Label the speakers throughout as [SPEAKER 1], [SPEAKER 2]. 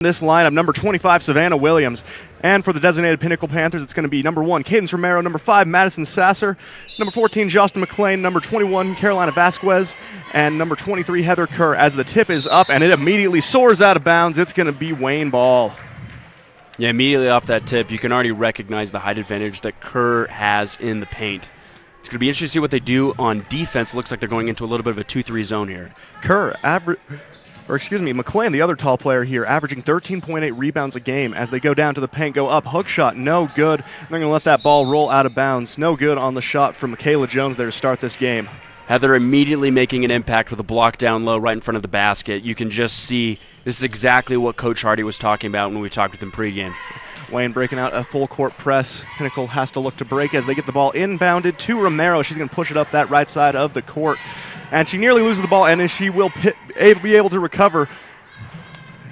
[SPEAKER 1] This lineup, number 25, Savannah Williams. And for the designated Pinnacle Panthers, it's going to be number 1, Cadence Romero, number 5, Madison Sasser, number 14, Justin McLean, number 21, Carolina Vasquez, and number 23, Heather Kerr. As the tip is up and it immediately soars out of bounds, it's going to be Wayne ball.
[SPEAKER 2] Yeah, immediately off that tip, you can already recognize the height advantage that Kerr has in the paint. It's going to be interesting to see what they do on defense. It looks like they're going into a little bit of a 2-3 zone here.
[SPEAKER 1] McLean, the other tall player here, averaging 13.8 rebounds a game as they go down to the paint, go up, hook shot, no good. They're going to let that ball roll out of bounds. No good on the shot from Michaela Jones there to start this game.
[SPEAKER 2] Heather immediately making an impact with a block down low right in front of the basket. You can just see this is exactly what Coach Hardy was talking about when we talked with him pregame.
[SPEAKER 1] Wayne breaking out a full court press. Pinnacle has to look to break as they get the ball inbounded to Romero. She's going to push it up that right side of the court. And she nearly loses the ball, and she will be able to recover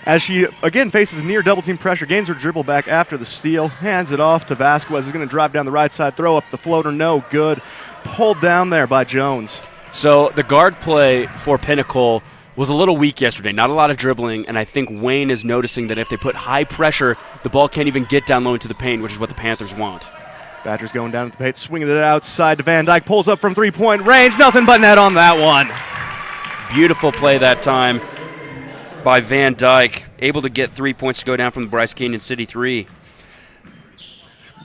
[SPEAKER 1] as she, again, faces near double-team pressure, gains her dribble back after the steal, hands it off to Vasquez, who's going to drive down the right side, throw up the floater, no good. Pulled down there by Jones.
[SPEAKER 2] So the guard play for Pinnacle was a little weak yesterday, not a lot of dribbling, and I think Wayne is noticing that if they put high pressure, the ball can't even get down low into the paint, which is what the Panthers want.
[SPEAKER 1] Badgers going down to the paint, swinging it outside to Van Dyke, pulls up from three-point range, nothing but net on that one.
[SPEAKER 2] Beautiful play that time by Van Dyke, able to get 3 points to go down from the Bryce Canyon City 3.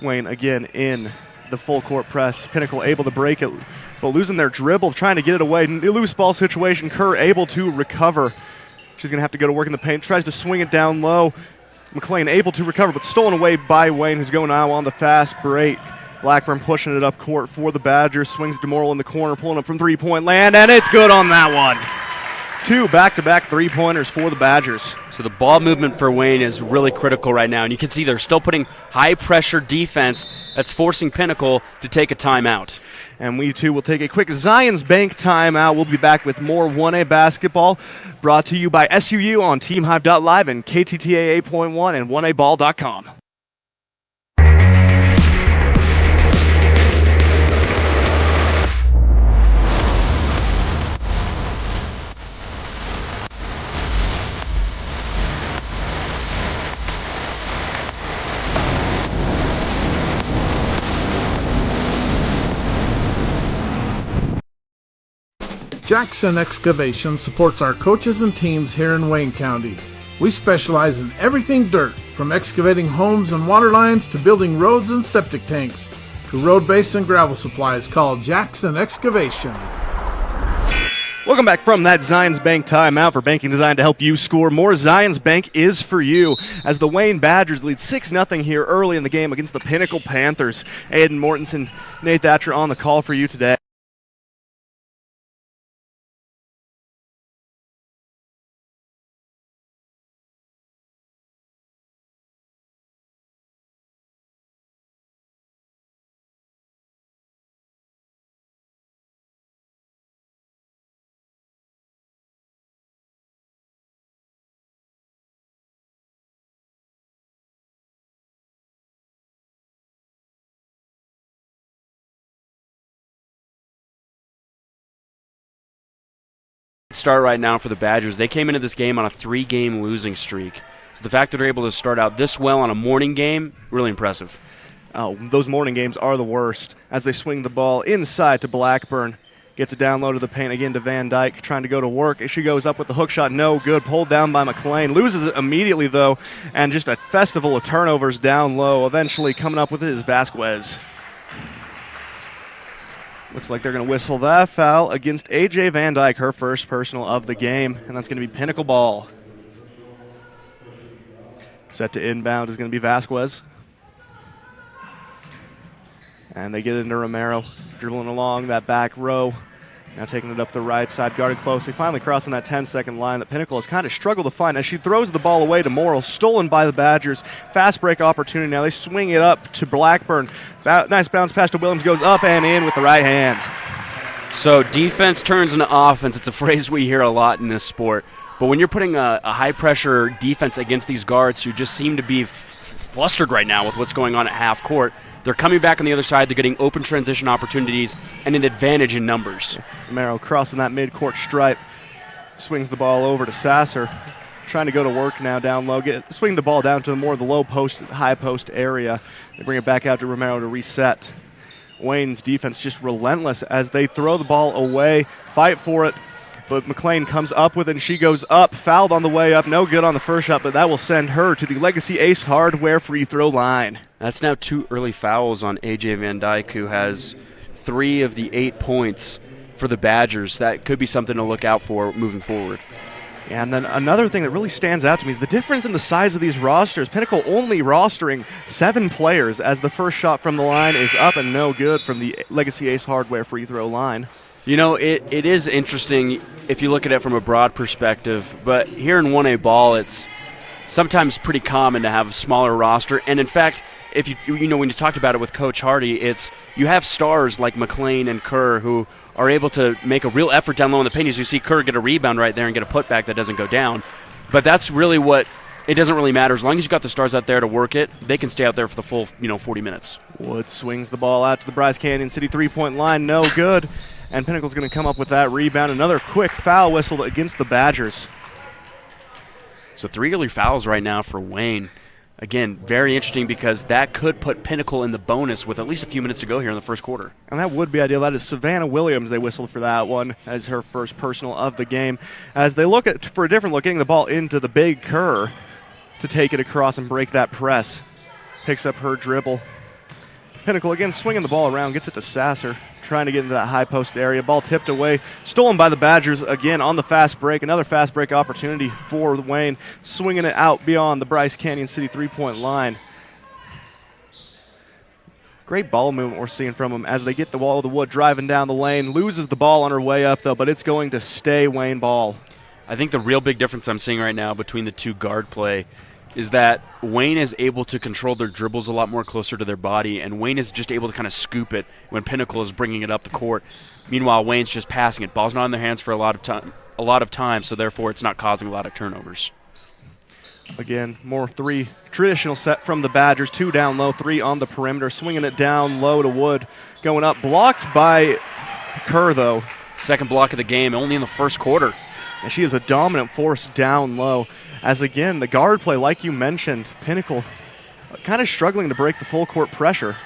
[SPEAKER 1] Wayne again in the full court press. Pinnacle able to break it, but losing their dribble, trying to get it away. Loose ball situation, Kerr able to recover. She's going to have to go to work in the paint, tries to swing it down low. McLean able to recover, but stolen away by Wayne, who's going now on the fast break. Blackburn pushing it up court for the Badgers, swings DeMoral in the corner, pulling up from three-point land, and it's good on that one. 2 back-to-back three-pointers for the Badgers.
[SPEAKER 2] So the ball movement for Wayne is really critical right now, and you can see they're still putting high-pressure defense that's forcing Pinnacle to take a timeout.
[SPEAKER 1] And we, too, will take a quick Zions Bank timeout. We'll be back with more 1A basketball brought to you by SUU on TeamHive.live and KTTA 8.1 and 1aball.com.
[SPEAKER 3] Jackson Excavation supports our coaches and teams here in Wayne County. We specialize in everything dirt, from excavating homes and water lines to building roads and septic tanks, to road base and gravel supplies. Call Jackson Excavation.
[SPEAKER 1] Welcome back from that Zions Bank timeout for banking designed to help you score more. Zions Bank is for you as the Wayne Badgers lead 6-0 here early in the game against the Pinnacle Panthers. Aiden Mortensen, Nate Thatcher on the call for you today.
[SPEAKER 2] Start right now for the Badgers. They came into this game on a 3-game losing streak. So the fact that they're able to start out this well on a morning game, really impressive.
[SPEAKER 1] Oh, those morning games are the worst as they swing the ball inside to Blackburn. Gets it down low to the paint again to Van Dyke, trying to go to work. As she goes up with the hook shot, no good. Pulled down by McLean. Loses it immediately, though, and just a festival of turnovers down low. Eventually coming up with it is Vasquez. Looks like they're going to whistle that foul against A.J. Van Dyke, her first personal of the game, and that's going to be Pinnacle ball. Set to inbound is going to be Vasquez. And they get into Romero, dribbling along that back row. Now taking it up the right side, guarded closely, finally crossing that 10-second line that Pinnacle has kind of struggled to find as she throws the ball away to Morrill, stolen by the Badgers. Fast break opportunity now. They swing it up to Blackburn. Nice bounce pass to Williams, goes up and in with the right hand.
[SPEAKER 2] So defense turns into offense. It's a phrase we hear a lot in this sport. But when you're putting a high-pressure defense against these guards who just seem to be flustered right now with what's going on at half court, they're coming back on the other side. They're getting open transition opportunities and an advantage in numbers.
[SPEAKER 1] Romero crossing that mid-court stripe. Swings the ball over to Sasser. trying to go to work now down low, swing the ball down to more of the low post, high post area. They bring it back out to Romero to reset. Wayne's defense just relentless as they throw the ball away, fight for it, but McLean comes up with it and she goes up, fouled on the way up, no good on the first shot, but that will send her to the Legacy Ace Hardware free throw line.
[SPEAKER 2] That's now 2 early fouls on A.J. Van Dyke, who has 3 of the 8 points for the Badgers. That could be something to look out for moving forward.
[SPEAKER 1] And then another thing that really stands out to me is the difference in the size of these rosters. Pinnacle only rostering 7 players as the first shot from the line is up and no good from the Legacy Ace Hardware free throw line.
[SPEAKER 2] You know, it is interesting if you look at it from a broad perspective, but here in 1A ball, it's sometimes pretty common to have a smaller roster. And in fact, if you know, when you talked about it with Coach Hardy, it's you have stars like McLean and Kerr who are able to make a real effort down low in the paint. As you see Kerr get a rebound right there and get a putback that doesn't go down. But that's really what it doesn't really matter. As long as you got the stars out there to work it, they can stay out there for the full 40 minutes.
[SPEAKER 1] Wood swings the ball out to the Bryce Canyon City three-point line, no good. And Pinnacle's going to come up with that rebound. Another quick foul whistle against the Badgers.
[SPEAKER 2] So 3 early fouls right now for Wayne. Again, very interesting because that could put Pinnacle in the bonus with at least a few minutes to go here in the first quarter.
[SPEAKER 1] And that would be ideal. That is Savannah Williams. They whistled for that one as her first personal of the game. As they look for a different look, getting the ball into the big Kerr to take it across and break that press. Picks up her dribble. Pinnacle again swinging the ball around, gets it to Sasser, trying to get into that high post area. Ball tipped away, stolen by the Badgers again on the fast break. Another fast break opportunity for Wayne, swinging it out beyond the Bryce Canyon City three-point line. Great ball movement we're seeing from them as they get the wall of the wood driving down the lane. Loses the ball on her way up, though, but it's going to stay Wayne ball.
[SPEAKER 2] I think the real big difference I'm seeing right now between the two guard play is that Wayne is able to control their dribbles a lot more closer to their body, and Wayne is just able to kind of scoop it when Pinnacle is bringing it up the court. Meanwhile, Wayne's just passing it. Ball's not in their hands for a lot of time, so therefore it's not causing a lot of turnovers.
[SPEAKER 1] Again, more 3 traditional set from the Badgers. 2 down low, 3 on the perimeter, swinging it down low to Wood, going up, blocked by Kerr though.
[SPEAKER 2] Second block of the game, only in the first quarter.
[SPEAKER 1] And she is a dominant force down low. As again, the guard play, like you mentioned, Pinnacle kind of struggling to break the full court pressure.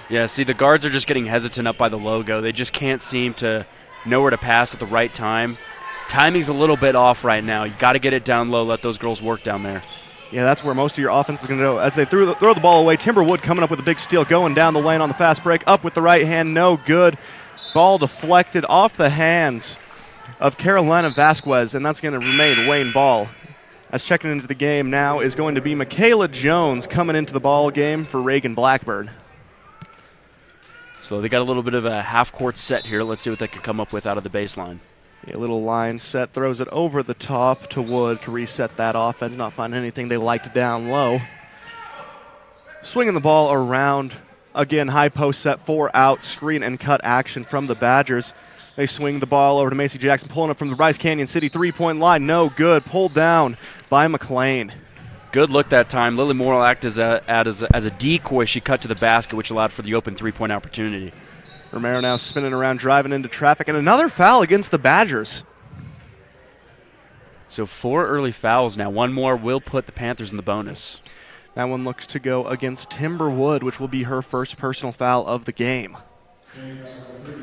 [SPEAKER 2] Yeah, see, the guards are just getting hesitant up by the logo. They just can't seem to know where to pass at the right time. Timing's a little bit off right now. You got to get it down low, let those girls work down there.
[SPEAKER 1] Yeah, that's where most of your offense is going to go. As they throw the ball away, Timberwood coming up with a big steal, going down the lane on the fast break, up with the right hand, no good. Ball deflected off the hands of Carolina Vasquez, and that's going to remain Wayne ball. As checking into the game now is going to be Michaela Jones coming into the ball game for Reagan Blackbird.
[SPEAKER 2] So they got a little bit of a half-court set here. Let's see what they can come up with out of the baseline.
[SPEAKER 1] A little line set, throws it over the top to Wood to reset that offense. Not finding anything they liked down low. Swinging the ball around. Again, high post set, 4 out, screen and cut action from the Badgers. They swing the ball over to Macy Jackson, pulling up from the Bryce Canyon City three-point line. No good. Pulled down by McLean.
[SPEAKER 2] Good look that time. Lily Morrill acted as a decoy. She cut to the basket, which allowed for the open three-point opportunity.
[SPEAKER 1] Romero now spinning around, driving into traffic, and another foul against the Badgers.
[SPEAKER 2] So 4 early fouls now. 1 more will put the Panthers in the bonus.
[SPEAKER 1] That one looks to go against Timberwood, which will be her first personal foul of the game.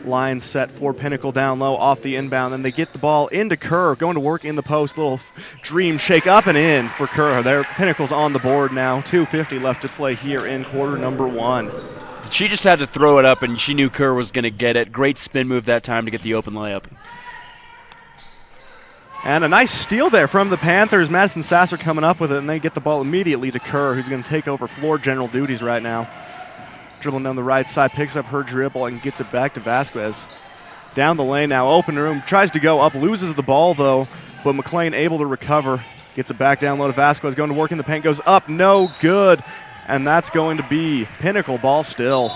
[SPEAKER 1] Line set for Pinnacle down low off the inbound. Then they get the ball into Kerr, going to work in the post. Little dream shake up and in for Kerr. Their Pinnacle's on the board now. 2:50 left to play here in quarter number 1.
[SPEAKER 2] She just had to throw it up, and she knew Kerr was going to get it. Great spin move that time to get the open layup.
[SPEAKER 1] And a nice steal there from the Panthers. Madison Sasser coming up with it, and they get the ball immediately to Kerr, who's going to take over floor general duties right now. Dribbling down the right side, picks up her dribble and gets it back to Vasquez. Down the lane now, open room, tries to go up, loses the ball though, but McLean able to recover. Gets it back down low to Vasquez, going to work in the paint, goes up, no good. And that's going to be Pinnacle ball still.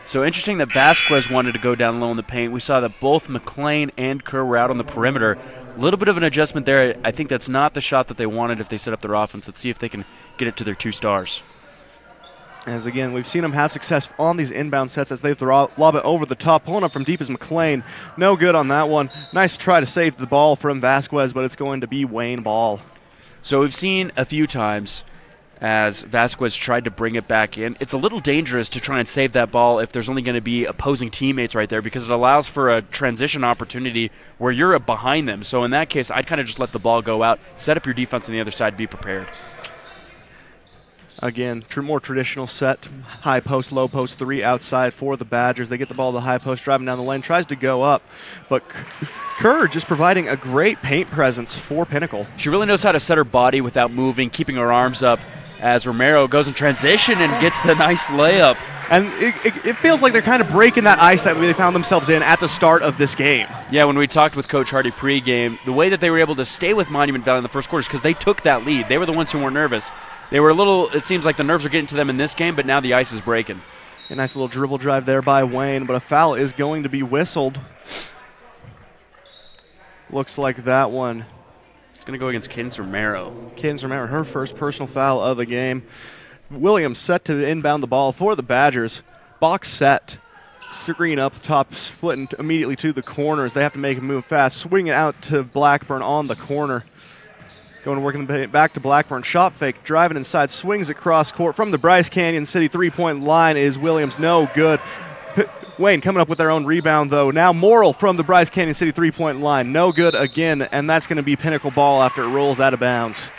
[SPEAKER 2] So interesting that Vasquez wanted to go down low in the paint. We saw that both McLean and Kerr were out on the perimeter. A little bit of an adjustment there. I think that's not the shot that they wanted if they set up their offense. Let's see if they can get it to their 2 stars.
[SPEAKER 1] As again, we've seen them have success on these inbound sets as they lob it over the top. Pulling up from deep is McLean. No good on that one. Nice try to save the ball from Vasquez, but it's going to be Wayne ball.
[SPEAKER 2] So we've seen a few times as Vasquez tried to bring it back in. It's a little dangerous to try and save that ball if there's only going to be opposing teammates right there because it allows for a transition opportunity where you're behind them. So in that case, I'd kind of just let the ball go out, set up your defense on the other side, be prepared.
[SPEAKER 1] Again, more traditional set, high post, low post, 3 outside for the Badgers. They get the ball to the high post, driving down the lane, tries to go up, but Kerr just providing a great paint presence for Pinnacle.
[SPEAKER 2] She really knows how to set her body without moving, keeping her arms up as Romero goes in transition and gets the nice layup.
[SPEAKER 1] And it feels like they're kind of breaking that ice that they found themselves in at the start of this game.
[SPEAKER 2] Yeah, when we talked with Coach Hardy pregame, the way that they were able to stay with Monument Valley in the first quarter is because they took that lead. They were the ones who weren't nervous. They were a little, it seems like the nerves are getting to them in this game, but now the ice is breaking.
[SPEAKER 1] A nice little dribble drive there by Wayne, but a foul is going to be whistled. Looks like that one.
[SPEAKER 2] It's going to go against Cadence Romero.
[SPEAKER 1] Cadence Romero, her first personal foul of the game. Williams set to inbound the ball for the Badgers. Box set. Screen up top, splitting immediately to the corners. They have to make a move fast. Swing it out to Blackburn on the corner. Going to work in the back to Blackburn. Shot fake, driving inside, swings across court from the Bryce Canyon City three-point line is Williams. No good. Wayne coming up with their own rebound, though. Now Morrill from the Bryce Canyon City three-point line. No good again, and that's going to be Pinnacle ball after it rolls out of bounds.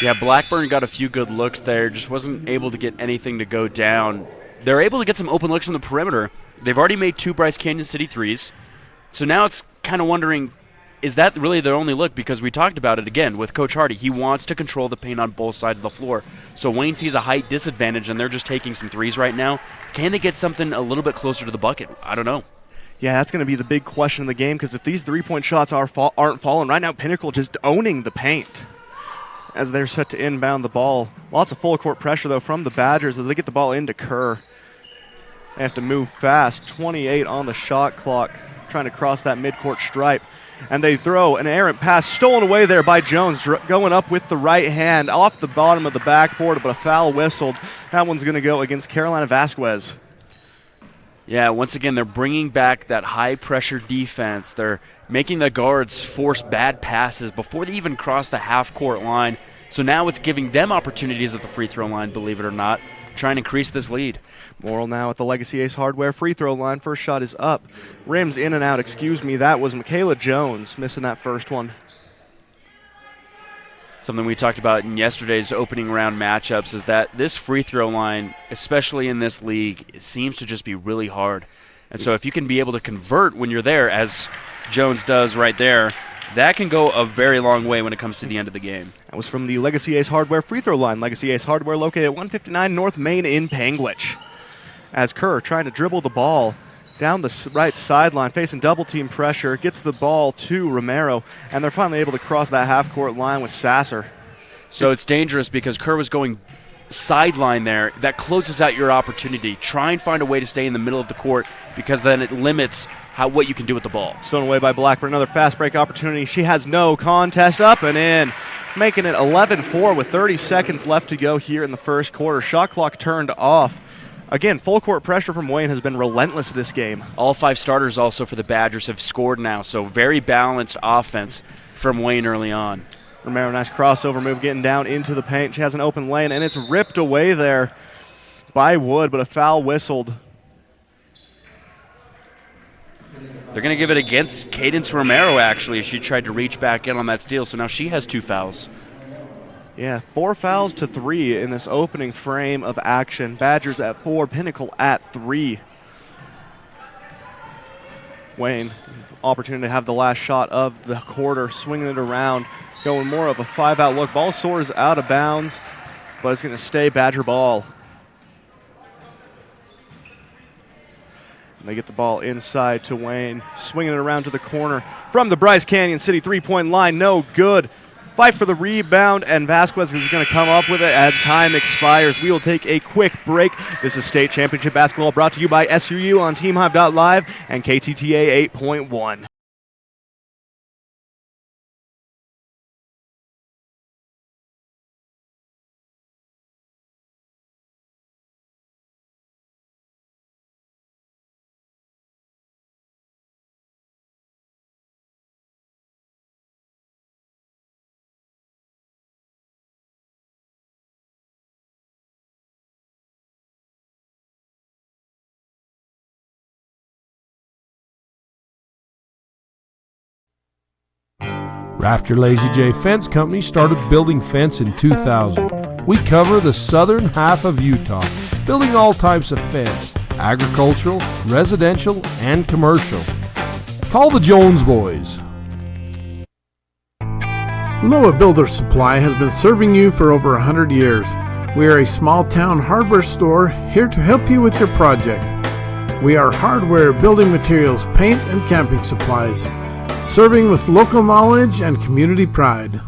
[SPEAKER 2] Yeah, Blackburn got a few good looks there, just wasn't able to get anything to go down. They're able to get some open looks from the perimeter. They've already made 2 Bryce Canyon City threes. So now it's kind of wondering, is that really their only look? Because we talked about it again with Coach Hardy. He wants to control the paint on both sides of the floor. So Wayne sees a height disadvantage, and they're just taking some threes right now. Can they get something a little bit closer to the bucket? I don't know.
[SPEAKER 1] Yeah, that's going to be the big question in the game, because if these three-point shots aren't falling, right now Pinnacle just owning the paint as they're set to inbound the ball. Lots of full-court pressure, though, from the Badgers as they get the ball into Kerr. They have to move fast. 28 on the shot clock, trying to cross that midcourt stripe. And they throw an errant pass, stolen away there by Jones, going up with the right hand off the bottom of the backboard, but a foul whistled. That one's going to go against Carolina Vasquez.
[SPEAKER 2] Yeah, once again, they're bringing back that high-pressure defense. They're making the guards force bad passes before they even cross the half-court line. So now it's giving them opportunities at the free throw line, believe it or not, trying to increase this lead.
[SPEAKER 1] Morrill now at the Legacy Ace Hardware free throw line. First shot is up. Rims in and out. Excuse me, that was Michaela Jones missing that first one.
[SPEAKER 2] Something we talked about in yesterday's opening round matchups is that this free throw line, especially in this league, it seems to just be really hard. And so if you can be able to convert when you're there, as Jones does right there, that can go a very long way when it comes to the end of the game.
[SPEAKER 1] That was from the Legacy Ace Hardware free throw line. Legacy Ace Hardware located at 159 North Main in Panguitch. As Kerr trying to dribble the ball down the right sideline, facing double team pressure, gets the ball to Romero, and they're finally able to cross that half-court line with Sasser.
[SPEAKER 2] So it's dangerous because Kerr was going sideline there. That closes out your opportunity. Try and find a way to stay in the middle of the court, because then it limits what you can do with the ball.
[SPEAKER 1] Stolen away by Blackburn. Another fast break opportunity. She has no contest. Up and in. Making it 11-4 with 30 seconds left to go here in the first quarter. Shot clock turned off. Again, full court pressure from Wayne has been relentless this game.
[SPEAKER 2] All 5 starters also for the Badgers have scored now, so very balanced offense from Wayne early on.
[SPEAKER 1] Romero, nice crossover move, getting down into the paint. She has an open lane, and it's ripped away there by Wood, but a foul whistled.
[SPEAKER 2] They're going to give it against Cadence Romero, actually. She tried to reach back in on that steal, so now she has 2 fouls.
[SPEAKER 1] Yeah, 4 fouls to 3 in this opening frame of action. Badgers at 4, Pinnacle at 3. Wayne, opportunity to have the last shot of the quarter, swinging it around, going more of a 5-out look. Ball soars out of bounds, but it's going to stay Badger ball. And they get the ball inside to Wayne, swinging it around to the corner from the Bryce Canyon City three-point line. No good. Fight for the rebound, and Vasquez is going to come up with it as time expires. We will take a quick break. This is State Championship Basketball brought to you by SUU on TeamHive.live and KTTA 8.1.
[SPEAKER 4] Rafter Lazy J Fence Company started building fence in 2000. We cover the southern half of Utah, building all types of fence, agricultural, residential, and commercial. Call the Jones Boys.
[SPEAKER 3] Loa Builder Supply has been serving you for over 100 years. We are a small-town hardware store here to help you with your project. We are hardware, building materials, paint, and camping supplies, serving with local knowledge and community pride.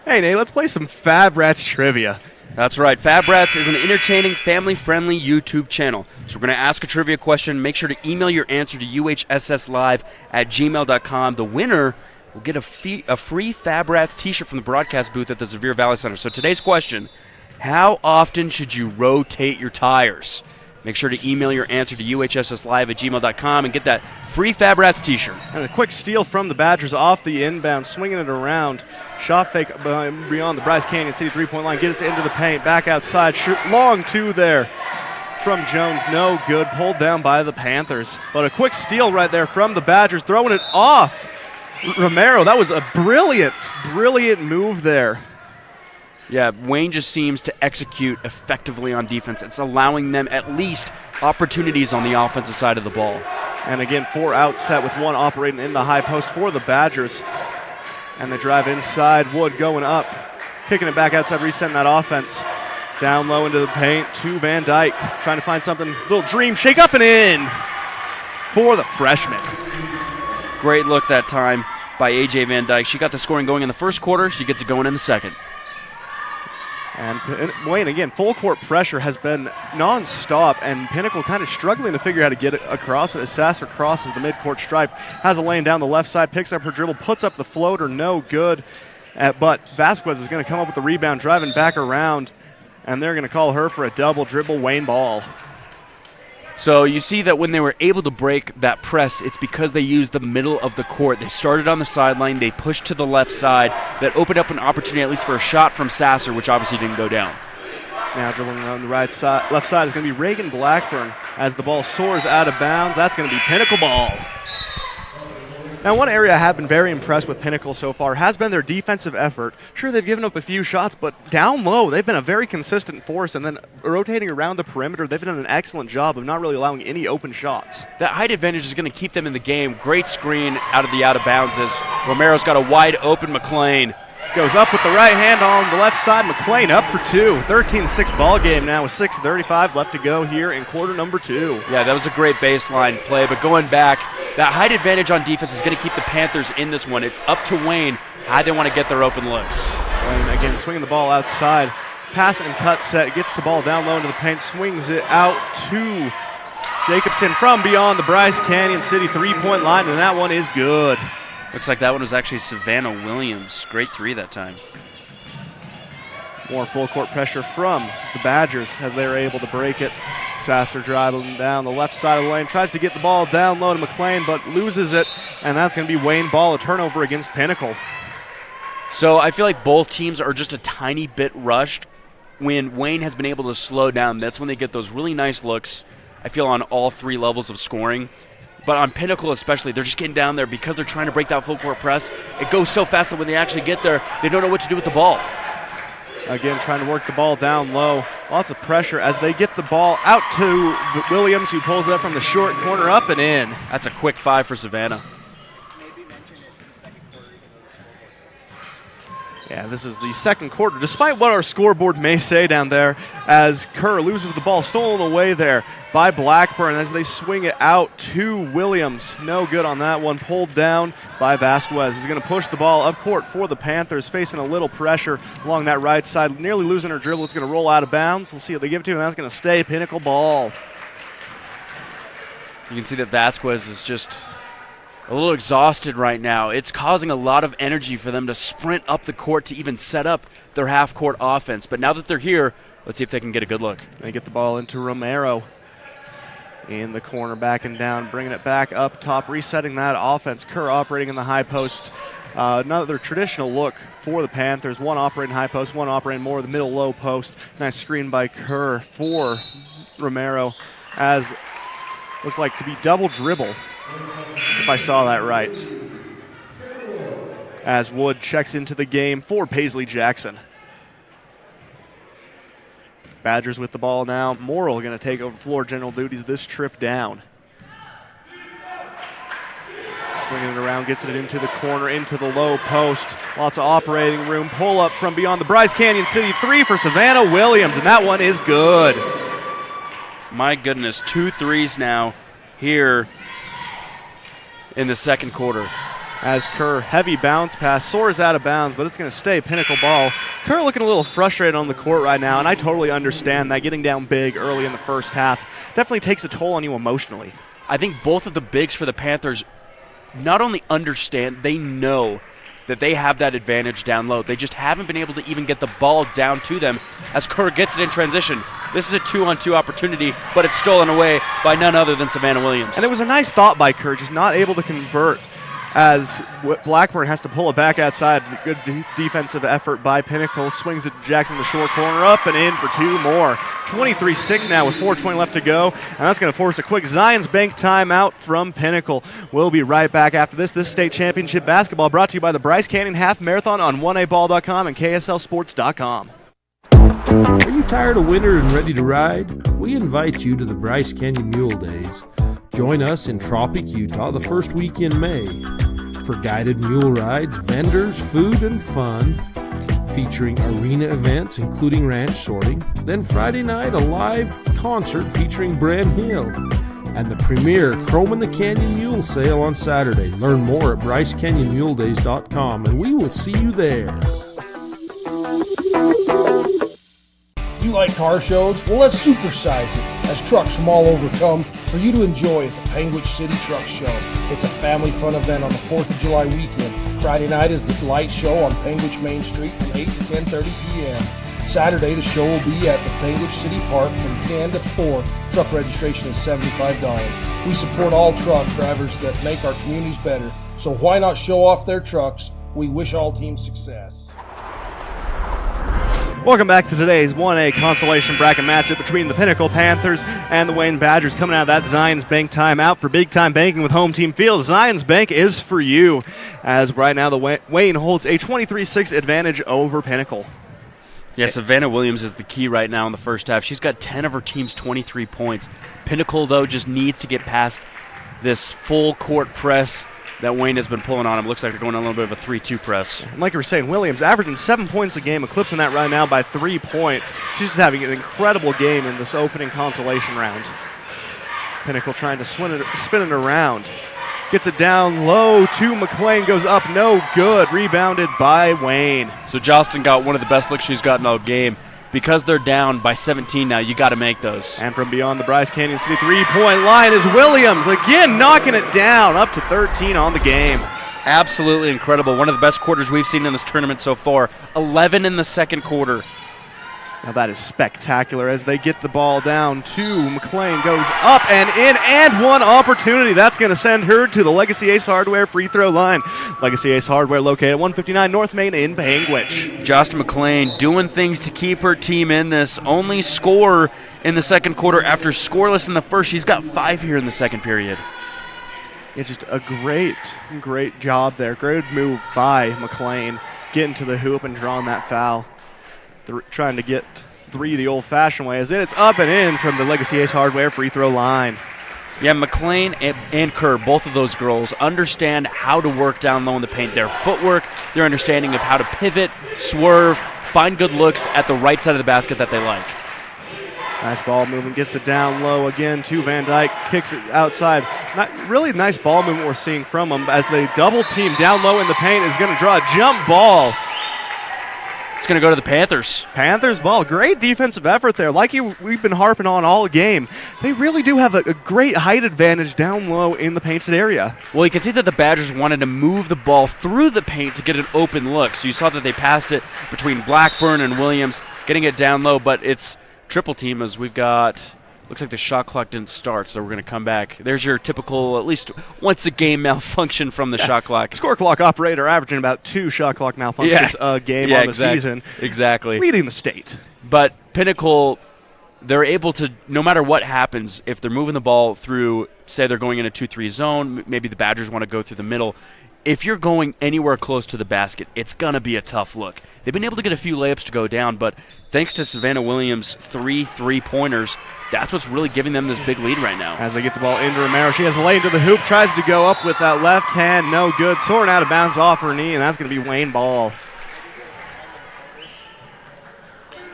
[SPEAKER 1] Hey, Nate, let's play some Fab Rats trivia.
[SPEAKER 2] That's right. Fab Rats is an entertaining, family-friendly YouTube channel. So we're going to ask a trivia question. Make sure to email your answer to uhsslive@gmail.com. The winner will get a free Fab Rats t-shirt from the broadcast booth at the Sevier Valley Center. So today's question, how often should you rotate your tires? Make sure to email your answer to uhsslive@gmail.com and get that free Fab Rats t-shirt.
[SPEAKER 1] And a quick steal from the Badgers off the inbound, swinging it around. Shot fake beyond the Bryce Canyon City three-point line. Gets it into the paint. Back outside. Shoot long two there from Jones. No good. Pulled down by the Panthers. But a quick steal right there from the Badgers. Throwing it off Romero. That was a brilliant move there.
[SPEAKER 2] Yeah, Wayne just seems to execute effectively on defense. It's allowing them at least opportunities on the offensive side of the ball.
[SPEAKER 1] And again, 4 out set with 1 operating in the high post for the Badgers. And they drive inside. Wood going up, kicking it back outside, resetting that offense. Down low into the paint to Van Dyke, trying to find something. Little dream shake up and in for the freshman.
[SPEAKER 2] Great look that time by A.J. Van Dyke. She got the scoring going in the first quarter. She gets it going in the second.
[SPEAKER 1] And Wayne, again, full court pressure has been nonstop, and Pinnacle kind of struggling to figure out how to get it across it as Sasser crosses the midcourt stripe, has a lane down the left side, picks up her dribble, puts up the floater, no good. But Vasquez is going to come up with the rebound, driving back around, and they're going to call her for a double dribble Wayne ball.
[SPEAKER 2] So you see that when they were able to break that press, it's because they used the middle of the court. They started on the sideline, they pushed to the left side. That opened up an opportunity at least for a shot from Sasser, which obviously didn't go down.
[SPEAKER 1] Now dribbling on the right side, left side is going to be Reagan Blackburn as the ball soars out of bounds. That's going to be Pinnacle ball. Now, one area I have been very impressed with Pinnacle so far has been their defensive effort. Sure, they've given up a few shots, but down low, they've been a very consistent force, and then rotating around the perimeter, they've done an excellent job of not really allowing any open shots.
[SPEAKER 2] That height advantage is going to keep them in the game. Great screen out of bounds as Romero's got a wide open McLean.
[SPEAKER 1] Goes up with the right hand on the left side. McLean up for 2. 13-6 ball game now with 6:35 left to go here in quarter number 2.
[SPEAKER 2] Yeah, that was a great baseline play, but going back, that height advantage on defense is going to keep the Panthers in this one. It's up to Wayne how they want to get their open looks.
[SPEAKER 1] Wayne again swinging the ball outside. Pass and cut set. Gets the ball down low into the paint. Swings it out to Jacobson from beyond the Bryce Canyon City three-point line, and that one is good.
[SPEAKER 2] Looks like that one was actually Savannah Williams. Great 3 that time.
[SPEAKER 1] More full court pressure from the Badgers as they're able to break it. Sasser driving down the left side of the lane. Tries to get the ball down low to McLean, but loses it. And that's going to be Wayne ball, a turnover against Pinnacle.
[SPEAKER 2] So I feel like both teams are just a tiny bit rushed. When Wayne has been able to slow down, that's when they get those really nice looks, I feel, on all 3 levels of scoring. But on Pinnacle especially, they're just getting down there because they're trying to break that full court press. It goes so fast that when they actually get there, they don't know what to do with the ball.
[SPEAKER 1] Again, trying to work the ball down low. Lots of pressure as they get the ball out to Williams, who pulls up from the short corner, up and in.
[SPEAKER 2] That's a quick 5 for Savannah.
[SPEAKER 1] Yeah, this is the second quarter, despite what our scoreboard may say down there, as Kerr loses the ball, stolen away there by Blackburn as they swing it out to Williams. No good on that one, pulled down by Vasquez. He's going to push the ball up court for the Panthers, facing a little pressure along that right side, nearly losing her dribble. It's going to roll out of bounds. We'll see what they give it to, and that's going to stay Pinnacle ball.
[SPEAKER 2] You can see that Vasquez is just a little exhausted right now. It's causing a lot of energy for them to sprint up the court to even set up their half-court offense. But now that they're here, let's see if they can get a good look.
[SPEAKER 1] They get the ball into Romero in the corner, backing down, bringing it back up top, resetting that offense. Kerr operating in the high post. Another traditional look for the Panthers. One operating high post, one operating more of the middle low post. Nice screen by Kerr for Romero as looks like to be double dribble if I saw that right. As Wood checks into the game for Paisley Jackson. Badgers with the ball now. Morrill going to take over floor general duties this trip down. Swinging it around, gets it into the corner, into the low post. Lots of operating room. Pull up from beyond the Bryce Canyon City 3 for Savannah Williams, and that one is good.
[SPEAKER 2] My goodness, 2 threes now here in the second quarter.
[SPEAKER 1] As Kerr, heavy bounce pass, soars out of bounds, but it's going to stay Pinnacle ball. Kerr looking a little frustrated on the court right now, and I totally understand that. Getting down big early in the first half definitely takes a toll on you emotionally.
[SPEAKER 2] I think both of the bigs for the Panthers not only understand, they know that they have that advantage down low. They just haven't been able to even get the ball down to them as Kerr gets it in transition. This is a 2-on-2 opportunity, but it's stolen away by none other than Savannah Williams.
[SPEAKER 1] And it was a nice thought by Kerr, just not able to convert as Blackburn has to pull it back outside. Good defensive effort by Pinnacle. Swings it to Jackson in the short corner, up and in for 2 more. 23-6 now with 4:20 left to go, and that's going to force a quick Zions Bank timeout from Pinnacle. We'll be right back after this. This state championship basketball brought to you by the Bryce Canyon Half Marathon on 1aball.com and KSLSports.com.
[SPEAKER 4] Are you tired of winter and ready to ride? We invite you to the Bryce Canyon Mule Days. Join us in Tropic, Utah the first week in May for guided mule rides, vendors, food, and fun, featuring arena events including ranch sorting. Then Friday night, a live concert featuring Bren Hill, and the premier Chrome in the Canyon Mule Sale on Saturday. Learn more at BryceCanyonMuleDays.com, and we will see you there.
[SPEAKER 3] You like car shows? Well, let's supersize it as trucks from all over come for you to enjoy at the Panguitch City Truck Show. It's a family fun event on the 4th of July weekend. Friday night is the light show on Panguitch Main Street from 8 to 10:30 p.m. Saturday, the show will be at the Panguitch City Park from 10 to 4. Truck registration is $75. We support all truck drivers that make our communities better, so why not show off their trucks? We wish all teams success.
[SPEAKER 1] Welcome back to today's 1A consolation bracket matchup between the Pinnacle Panthers and the Wayne Badgers. Coming out of that Zions Bank timeout for big time banking with Home Team Field. Zions Bank is for you, as right now the Wayne holds a 23-6 advantage over Pinnacle.
[SPEAKER 2] Yeah, Savannah Williams is the key right now in the first half. She's got 10 of her team's 23 points. Pinnacle, though, just needs to get past this full court press that Wayne has been pulling on him. Looks like they're going on a little bit of a 3-2 press.
[SPEAKER 1] And like you were saying, Williams averaging 7 points a game, eclipsing that right now by 3 points. She's just having an incredible game in this opening consolation round. Pinnacle trying to spin it around. Gets it down low to McLean, goes up, no good. Rebounded by Wayne.
[SPEAKER 2] So Jostin got one of the best looks she's gotten all game. Because they're down by 17 now, you got to make those.
[SPEAKER 1] And from beyond the Bryce Canyon City three-point line is Williams, again knocking it down, up to 13 on the game.
[SPEAKER 2] Absolutely incredible. One of the best quarters we've seen in this tournament so far. 11 in the second quarter.
[SPEAKER 1] Now that is spectacular as they get the ball down to McLean, goes up and in, and one opportunity. That's going to send her to the Legacy Ace Hardware free throw line. Legacy Ace Hardware located at 159 North Main in Panguitch.
[SPEAKER 2] Justin McLean doing things to keep her team in this. Only score in the second quarter after scoreless in the first. She's got 5 here in the second period.
[SPEAKER 1] It's just a great job there. Great move by McLean, getting to the hoop and drawing that foul. Trying to get 3 the old-fashioned way. As it's up and in from the Legacy Ace Hardware free throw line.
[SPEAKER 2] Yeah, McLean and Kerr, both of those girls, understand how to work down low in the paint. Their footwork, their understanding of how to pivot, swerve, find good looks at the right side of the basket that they like.
[SPEAKER 1] Nice ball movement, gets it down low again to Van Dyke, kicks it outside. Not really nice ball movement we're seeing from them as they double team down low in the paint. Is going to draw a jump ball.
[SPEAKER 2] It's going to go to the Panthers.
[SPEAKER 1] Panthers ball. Great defensive effort there. Like we've been harping on all game. They really do have a great height advantage down low in the painted area.
[SPEAKER 2] Well, you can see that the Badgers wanted to move the ball through the paint to get an open look. So you saw that they passed it between Blackburn and Williams, getting it down low, but it's triple team as we've got. Looks like the shot clock didn't start, so we're going to come back. There's your typical, at least once a game malfunction from the shot clock.
[SPEAKER 1] Score clock operator averaging about 2 shot clock malfunctions a game on the season.
[SPEAKER 2] Exactly.
[SPEAKER 1] Leading the state.
[SPEAKER 2] But Pinnacle they're able to, no matter what happens, if they're moving the ball through, say they're going in a 2-3 zone, maybe the Badgers want to go through the middle. If you're going anywhere close to the basket, it's going to be a tough look. They've been able to get a few layups to go down, but thanks to Savannah Williams' 3 3-pointers, that's what's really giving them this big lead right now.
[SPEAKER 1] As they get the ball into Romero, she has a lane to the hoop, tries to go up with that left hand, no good. Soaring out of bounds off her knee, and that's going to be Wayne Ball.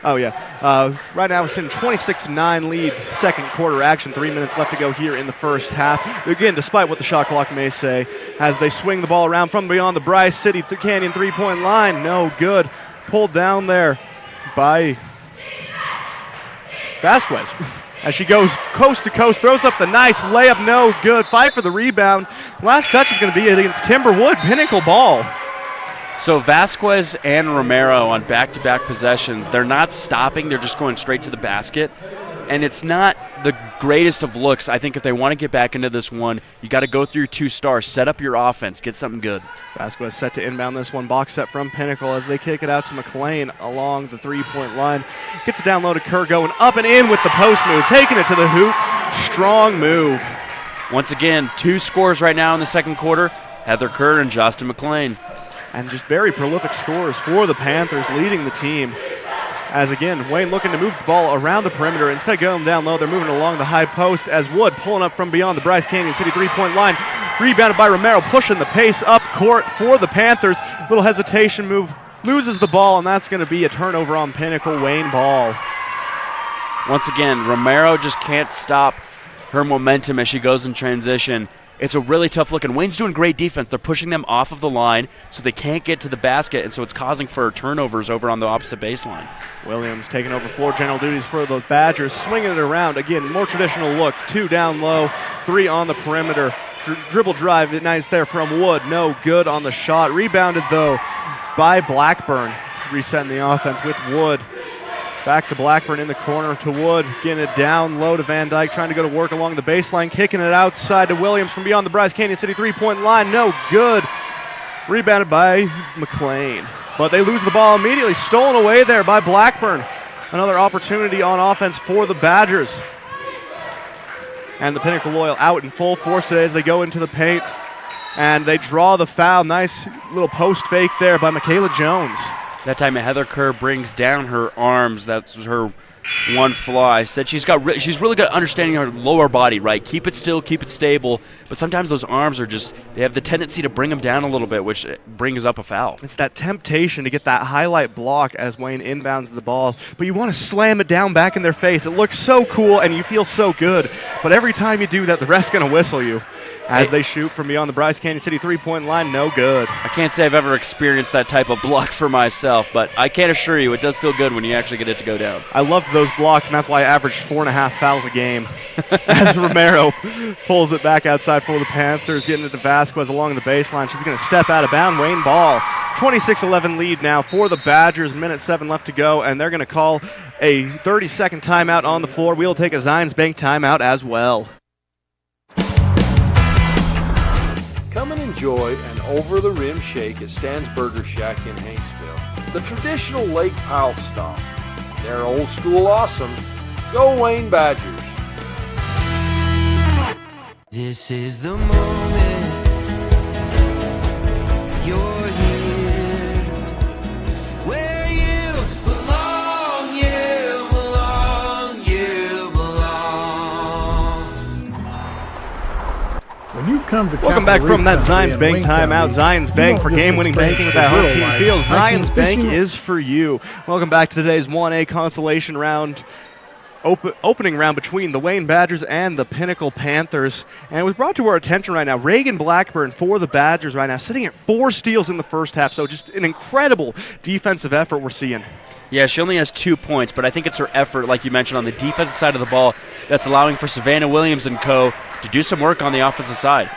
[SPEAKER 1] Oh, yeah. Right now, we're sitting 26-9 lead, second quarter action. 3 minutes left to go here in the first half. Again, despite what the shot clock may say, as they swing the ball around from beyond the Bryce City Canyon three-point line. No good. Pulled down there by Vasquez. As she goes coast to coast, throws up the nice layup. No good. Fight for the rebound. Last touch is going to be against Timberwood. Pinnacle ball.
[SPEAKER 2] So Vasquez and Romero on back-to-back possessions, they're not stopping, they're just going straight to the basket. And it's not the greatest of looks. I think if they want to get back into this one, you got to go through your 2 stars, set up your offense, get something good.
[SPEAKER 1] Vasquez set to inbound this one. Box set from Pinnacle as they kick it out to McLean along the three-point line. Gets it down low to Kerr, going up and in with the post move, taking it to the hoop. Strong move.
[SPEAKER 2] Once again, 2 scores right now in the second quarter, Heather Kerr and Justin McLean.
[SPEAKER 1] And just very prolific scores for the Panthers, leading the team. As again, Wayne looking to move the ball around the perimeter. Instead of going down low, they're moving along the high post as Wood pulling up from beyond the Bryce Canyon City three-point line. Rebounded by Romero, pushing the pace up court for the Panthers. Little hesitation move, loses the ball, and that's going to be a turnover on Pinnacle. Wayne Ball.
[SPEAKER 2] Once again, Romero just can't stop her momentum as she goes in transition. It's a really tough look, and Wayne's doing great defense. They're pushing them off of the line so they can't get to the basket, and so it's causing for turnovers over on the opposite baseline.
[SPEAKER 1] Williams taking over floor general duties for the Badgers, swinging it around. Again, more traditional look. 2 down low, 3 on the perimeter. Dribble drive, nice there from Wood. No good on the shot. Rebounded, though, by Blackburn. Resetting the offense with Wood. Back to Blackburn in the corner to Wood, getting it down low to Van Dyke, trying to go to work along the baseline, kicking it outside to Williams from beyond the Bryce Canyon City three-point line. No good. Rebounded by McLean. But they lose the ball immediately, stolen away there by Blackburn. Another opportunity on offense for the Badgers. And the Pinnacle Loyal out in full force today as they go into the paint. And they draw the foul. Nice little post fake there by Michaela Jones.
[SPEAKER 2] That time Heather Kerr brings down her arms. That's her one flaw. I said she's really good at understanding her lower body, right? Keep it still, keep it stable. But sometimes those arms are they have the tendency to bring them down a little bit, which brings up a foul.
[SPEAKER 1] It's that temptation to get that highlight block as Wayne inbounds the ball. But you want to slam it down back in their face. It looks so cool and you feel so good. But every time you do that, the ref's going to whistle you. As they shoot from beyond the Bryce Canyon City three-point line, no good.
[SPEAKER 2] I can't say I've ever experienced that type of block for myself, but I can assure you it does feel good when you actually get it to go down.
[SPEAKER 1] I loved those blocks, and that's why I averaged 4.5 fouls a game. As Romero pulls it back outside for the Panthers, getting it to Vasquez along the baseline. She's going to step out of bounds. Wayne Ball, 26-11 lead now for the Badgers. Minute 7 left to go, and they're going to call a 30-second timeout on the floor. We'll take a Zions Bank timeout as well.
[SPEAKER 4] Come and enjoy an over-the-rim shake at Stan's Burger Shack in Hanksville. The traditional Lake Powell style. They're old school awesome. Go Wayne Badgers.
[SPEAKER 5] This is the moment. You're here. Where you belong, you belong, you belong.
[SPEAKER 3] When you come to
[SPEAKER 1] Welcome back
[SPEAKER 3] Capital
[SPEAKER 1] from that
[SPEAKER 3] Reef
[SPEAKER 1] Zions
[SPEAKER 3] Country in
[SPEAKER 1] Bank
[SPEAKER 3] Wayne
[SPEAKER 1] timeout.
[SPEAKER 3] County,
[SPEAKER 1] Zions
[SPEAKER 3] you
[SPEAKER 1] Bank
[SPEAKER 3] don't
[SPEAKER 1] for
[SPEAKER 3] just
[SPEAKER 1] game-winning
[SPEAKER 3] experience
[SPEAKER 1] banking with
[SPEAKER 3] the
[SPEAKER 1] that home
[SPEAKER 3] real
[SPEAKER 1] team
[SPEAKER 3] life.
[SPEAKER 1] feels.
[SPEAKER 3] Hiking,
[SPEAKER 1] Zions Bank
[SPEAKER 3] fishing,
[SPEAKER 1] is for you. Welcome back to today's 1A consolation round. Opening round between the Wayne Badgers and the Pinnacle Panthers. And it was brought to our attention right now, Reagan Blackburn for the Badgers right now, sitting at 4 steals in the first half. So just an incredible defensive effort we're seeing.
[SPEAKER 2] Yeah, she only has 2 points, but I think it's her effort, like you mentioned, on the defensive side of the ball that's allowing for Savannah Williams and co. to do some work on the offensive side.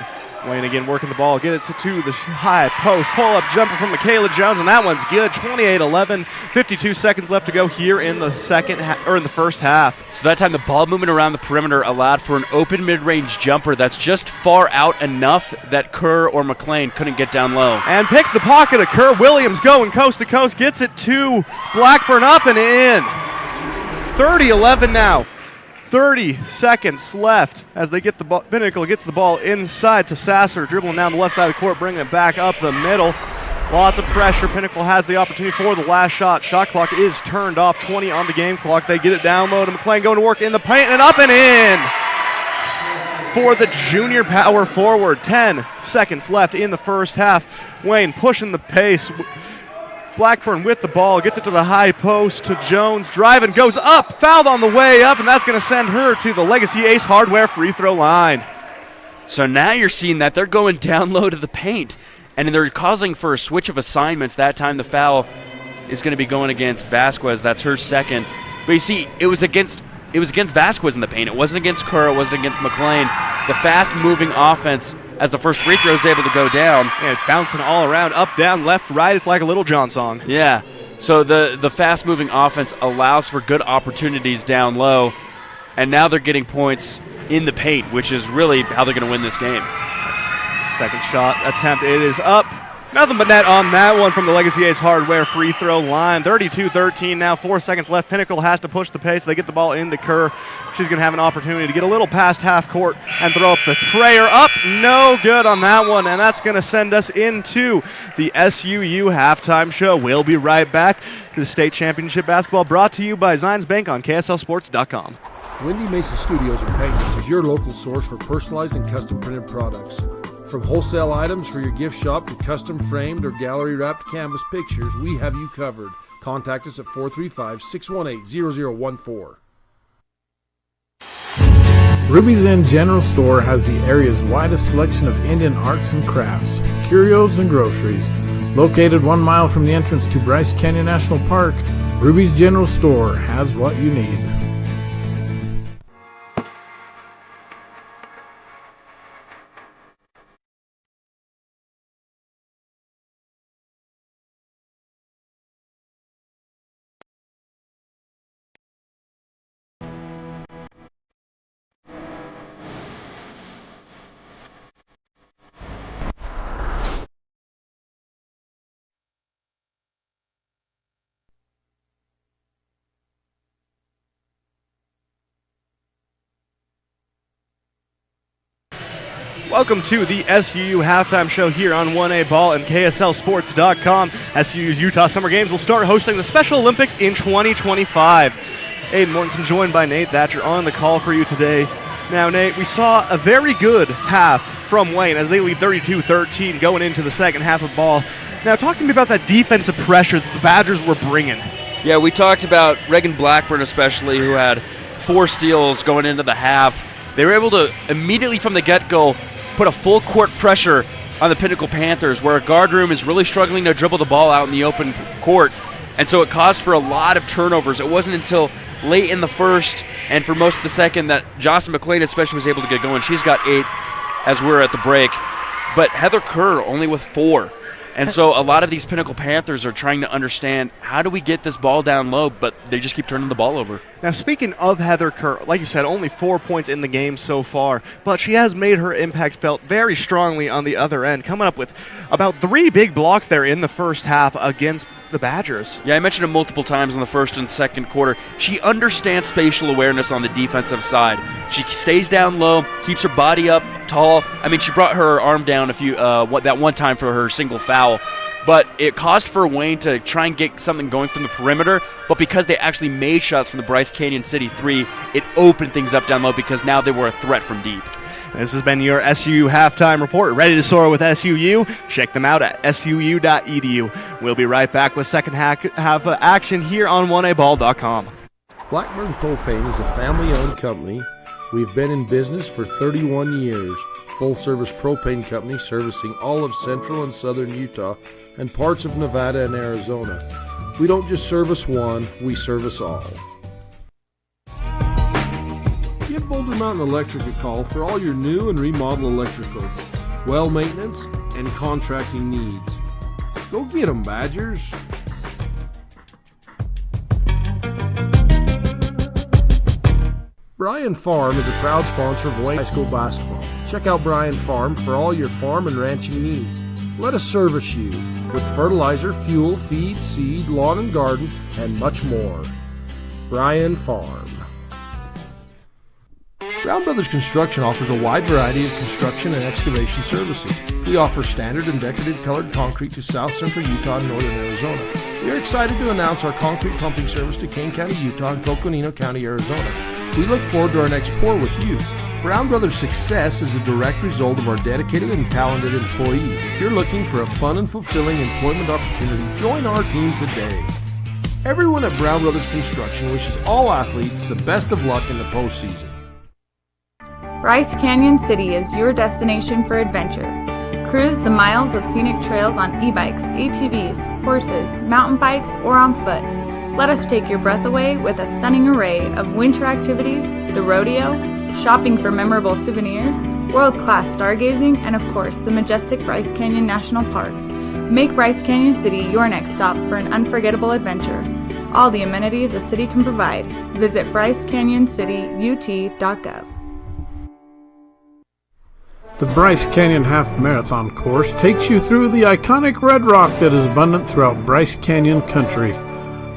[SPEAKER 1] Wayne again working the ball, get it to the high post, pull-up jumper from Michaela Jones, and that one's good. 28-11, 52 seconds left to go here in the in the first half.
[SPEAKER 2] So that time the ball movement around the perimeter allowed for an open mid-range jumper that's just far out enough that Kerr or McLean couldn't get down low.
[SPEAKER 1] And pick the pocket of Kerr. Williams going coast to coast, gets it to Blackburn, up and in. 30-11 now. 30 seconds left as they get the ball. Pinnacle gets the ball inside to Sasser, dribbling down the left side of the court, bringing it back up the middle. Lots of pressure. Pinnacle has the opportunity for the last shot. Shot clock is turned off. 20 on the game clock. They get it down low to McLean, going to work in the paint and up and in for the junior power forward. 10 seconds left in the first half. Wayne pushing the pace. Blackburn with the ball, gets it to the high post to Jones, driving, goes up, fouled on the way up, and that's going to send her to the Legacy Ace Hardware free throw line.
[SPEAKER 2] So now you're seeing that they're going down low to the paint, and they're causing for a switch of assignments. That time the foul is going to be going against Vasquez. That's her second. But you see, it was against Vasquez in the paint. It wasn't against Kerr. It wasn't against McLean. The fast-moving offense, as the first free throw is able to go down.
[SPEAKER 1] And it's bouncing all around, up, down, left, right. It's like a Little John song.
[SPEAKER 2] Yeah. So the fast-moving offense allows for good opportunities down low, and now they're getting points in the paint, which is really how they're going to win this game.
[SPEAKER 1] Second shot attempt, it is up. Nothing but net on that one from the Legacy Ace Hardware free throw line. 32-13 now, 4 seconds left. Pinnacle has to push the pace. They get the ball into Kerr. She's going to have an opportunity to get a little past half court and throw up the prayer. Up, no good on that one, and that's going to send us into the SUU halftime show. We'll be right back to the state championship basketball, brought to you by Zions Bank on KSLSports.com.
[SPEAKER 4] Wendy Mesa Studios and Painters is your local source for personalized and custom printed products. From wholesale items for your gift shop to custom framed or gallery wrapped canvas pictures, we have you covered. Contact us at 435-618-0014.
[SPEAKER 3] Ruby's Inn General Store has the area's widest selection of Indian arts and crafts, curios, and groceries. Located 1 mile from the entrance to Bryce Canyon National Park, Ruby's General Store has what you need.
[SPEAKER 1] Welcome to the SUU halftime show here on 1A Ball and KSLSports.com. SUU's Utah Summer Games will start hosting the Special Olympics in 2025. Aiden Mortensen joined by Nate Thatcher on the call for you today. Now, Nate, we saw a very good half from Wayne as they lead 32-13 going into the second half of ball. Now, talk to me about that defensive pressure that the Badgers were bringing.
[SPEAKER 2] Yeah, we talked about Reagan Blackburn especially, who had 4 steals going into the half. They were able to immediately from the get-go put a full court pressure on the Pinnacle Panthers, where a guard room is really struggling to dribble the ball out in the open court. And so it caused for a lot of turnovers. It wasn't until late in the first and for most of the second that Jocelyn McLean especially was able to get going. She's got 8 as we're at the break. But Heather Kerr only with 4. And so a lot of these Pinnacle Panthers are trying to understand, how do we get this ball down low, but they just keep turning the ball over.
[SPEAKER 1] Now, speaking of Heather Kerr, like you said, only 4 points in the game so far, but she has made her impact felt very strongly on the other end, coming up with about 3 big blocks there in the first half against the Badgers.
[SPEAKER 2] Yeah, I mentioned it multiple times in the first and second quarter. She understands spatial awareness on the defensive side. She stays down low, keeps her body up tall. I mean, she brought her arm down that one time for her single foul. But it caused for Wayne to try and get something going from the perimeter, but because they actually made shots from the Bryce Canyon City 3, it opened things up down low because now they were a threat from deep.
[SPEAKER 1] This has been your SUU halftime report. Ready to soar with SUU? Check them out at suu.edu. We'll be right back with second half action here on 1aball.com.
[SPEAKER 4] Blackburn Propane is a family-owned company. We've been in business for 31 years. Full-service propane company servicing all of central and southern Utah and parts of Nevada and Arizona. We don't just service one, we service all. Give Boulder Mountain Electric a call for all your new and remodel electrical, well maintenance, and contracting needs. Go get 'em, Badgers! Bryan Farm is a proud sponsor of Wayne High School basketball. Check out Bryan Farm for all your farm and ranching needs. Let us service you with fertilizer, fuel, feed, seed, lawn and garden, and much more. Bryan Farm. Brown Brothers Construction offers a wide variety of construction and excavation services. We offer standard and decorative colored concrete to South Central Utah and Northern Arizona. We are excited to announce our concrete pumping service to Kane County, Utah and Coconino County, Arizona. We look forward to our next pour with you. Brown Brothers' success is a direct result of our dedicated and talented employees. If you're looking for a fun and fulfilling employment opportunity, join our team today. Everyone at Brown Brothers Construction wishes all athletes the best of luck in the postseason.
[SPEAKER 6] Bryce Canyon City is your destination for adventure. Cruise the miles of scenic trails on e-bikes, ATVs, horses, mountain bikes, or on foot. Let us take your breath away with a stunning array of winter activities, the rodeo, shopping for memorable souvenirs, world-class stargazing, and of course, the majestic Bryce Canyon National Park. Make Bryce Canyon City your next stop for an unforgettable adventure. All the amenities the city can provide. Visit bryceCanyonCityUT.gov.
[SPEAKER 3] The Bryce Canyon Half Marathon course takes you through the iconic red rock that is abundant throughout Bryce Canyon country.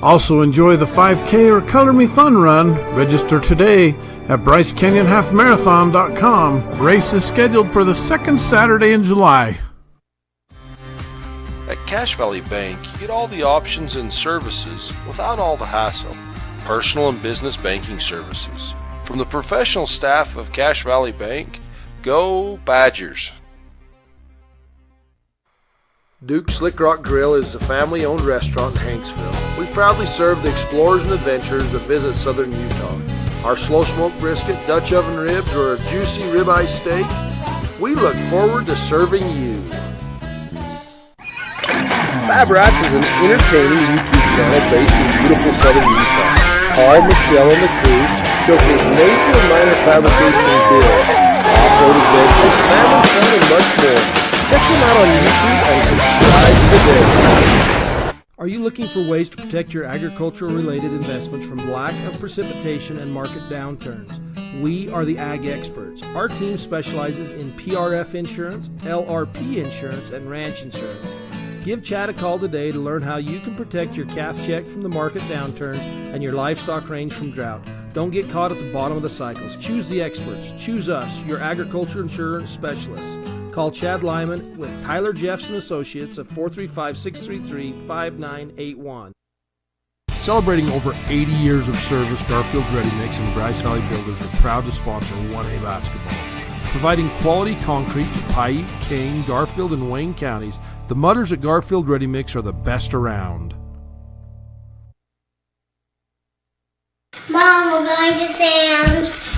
[SPEAKER 3] Also enjoy the 5K or Color Me Fun run. Register today at BryceCanyonHalfMarathon.com. Race is scheduled for the second Saturday in July.
[SPEAKER 7] At Cache Valley Bank, you get all the options and services without all the hassle. Personal and business banking services. From the professional staff of Cache Valley Bank, go Badgers!
[SPEAKER 4] Duke's Slick Rock Grill is a family-owned restaurant in Hanksville. We proudly serve the explorers and adventurers that visit southern Utah. Our slow-smoked brisket, Dutch oven ribs, or a juicy ribeye steak, we look forward to serving you. Fab Rats is an entertaining YouTube channel based in beautiful southern Utah. Paul, Michelle, and the crew showcase major and minor fabrication builds, off-road adventures, family fun, and much more. Check them out on YouTube and subscribe today. Are you looking for ways to protect your agricultural-related investments from lack of precipitation and market downturns? We are the Ag Experts. Our team specializes in PRF insurance, LRP insurance, and ranch insurance. Give Chad a call today to learn how you can protect your calf check from the market downturns and your livestock range from drought. Don't get caught at the bottom of the cycles. Choose the experts. Choose us, your agriculture insurance specialists. Call Chad Lyman with Tyler Jeffson Associates at 435-633-5981. Celebrating over 80 years of service, Garfield Ready Mix and Bryce Valley Builders are proud to sponsor 1A basketball. Providing quality concrete to Paiute, Kane, Garfield, and Wayne counties, the mutters at Garfield Ready Mix are the best around.
[SPEAKER 8] Mom, we're going to Sam's.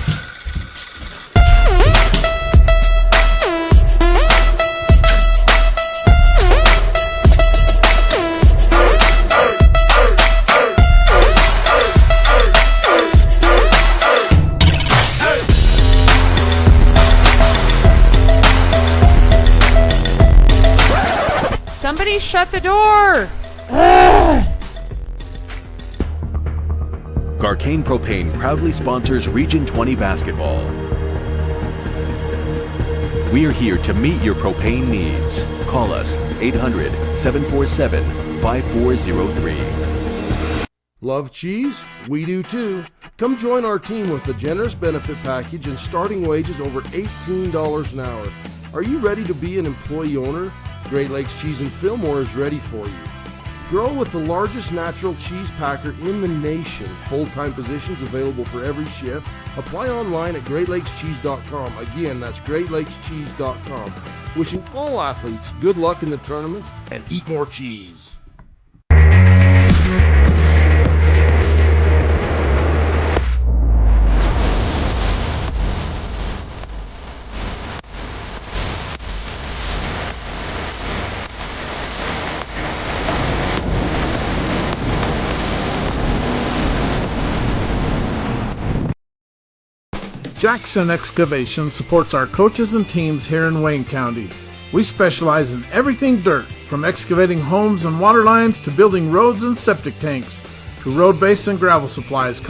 [SPEAKER 9] Somebody shut the door!
[SPEAKER 10] Garcane Propane proudly sponsors Region 20 basketball. We are here to meet your propane needs. Call us 800-747-5403.
[SPEAKER 4] Love cheese? We do too. Come join our team with a generous benefit package and starting wages over $18 an hour. Are you ready to be an employee owner? Great Lakes Cheese and Fillmore is ready for you. Grow with the largest natural cheese packer in the nation. Full-time positions available for every shift. Apply online at GreatLakesCheese.com. Again, that's GreatLakesCheese.com. Wishing all athletes good luck in the tournaments and eat more cheese.
[SPEAKER 3] Jackson Excavation supports our coaches and teams here in Wayne County. We specialize in everything dirt, from excavating homes and water lines to building roads and septic tanks, to road base and gravel supplies.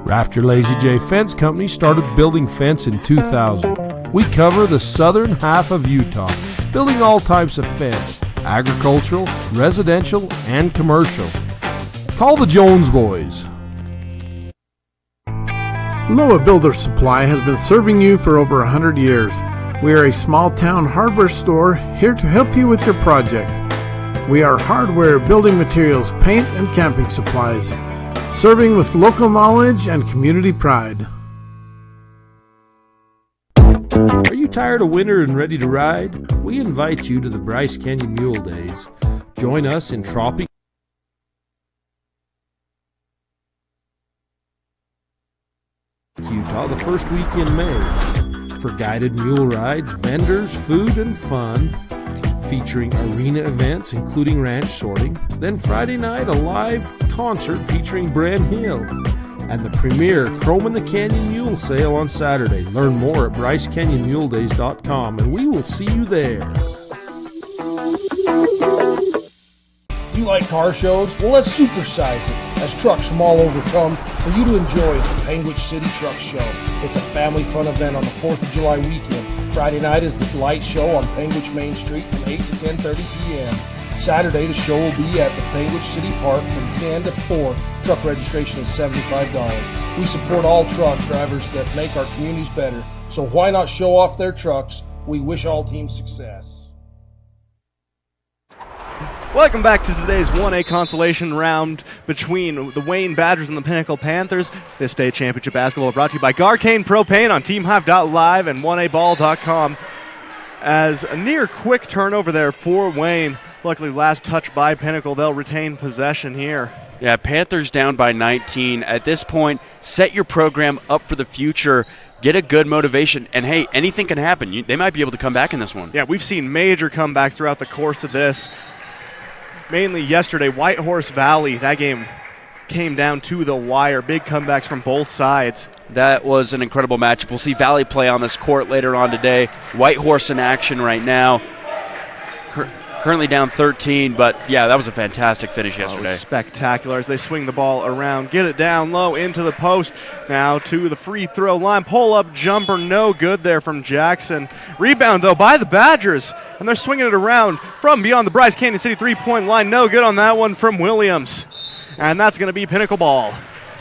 [SPEAKER 4] Rafter Lazy J Fence Company started building fence in 2000. We cover the southern half of Utah, building all types of fence, agricultural, residential, and commercial. Call the Jones Boys.
[SPEAKER 3] Loa Builder Supply has been serving you for over 100 years. We are a small-town hardware store here to help you with your project. We are hardware, building materials, paint, and camping supplies, serving with local knowledge and community pride.
[SPEAKER 4] Are you tired of winter and ready to ride? We invite you to the Bryce Canyon Mule Days. Join us in Tropic Utah the first week in May for guided mule rides, vendors, food, and fun, featuring arena events including ranch sorting. Then Friday night, a live concert featuring Bren Hill, and the premier Chrome in the Canyon Mule Sale on Saturday. Learn more at BryceCanyonMuleDays.com, and we will see you there.
[SPEAKER 9] You like car shows? Well, let's supersize it as trucks from all over come for you to enjoy at the Panguitch City Truck Show. It's a family fun event on the 4th of July weekend. Friday night is the light show on Panguitch Main Street from 8 to 10:30 p.m. Saturday, the show will be at the Panguitch City Park from 10 to 4. Truck registration is $75. We support all truck drivers that make our communities better, so why not show off their trucks? We wish all teams success.
[SPEAKER 1] Welcome back to today's 1A consolation round between the Wayne Badgers and the Pinnacle Panthers. This state championship basketball brought to you by Garcane Propane on TeamHive.live and 1aball.com. As a near quick turnover there for Wayne. Luckily, last touch by Pinnacle. They'll retain possession here.
[SPEAKER 2] Yeah, Panthers down by 19. At this point, set your program up for the future. Get a good motivation. And, hey, anything can happen. They might be able to come back in this one.
[SPEAKER 1] Yeah, we've seen major comebacks throughout the course of this. Mainly yesterday, Whitehorse Valley, that game came down to the wire. Big comebacks from both sides.
[SPEAKER 2] That was an incredible matchup. We'll see Valley play on this court later on today. Whitehorse in action right now. Currently down 13, but, yeah, that was a fantastic finish yesterday.
[SPEAKER 1] It was spectacular as they swing the ball around, get it down low into the post. Now to the free throw line. Pull-up jumper, no good there from Jackson. Rebound, though, by the Badgers, and they're swinging it around from beyond the Bryce Canyon City three-point line. No good on that one from Williams, and that's going to be Pinnacle ball.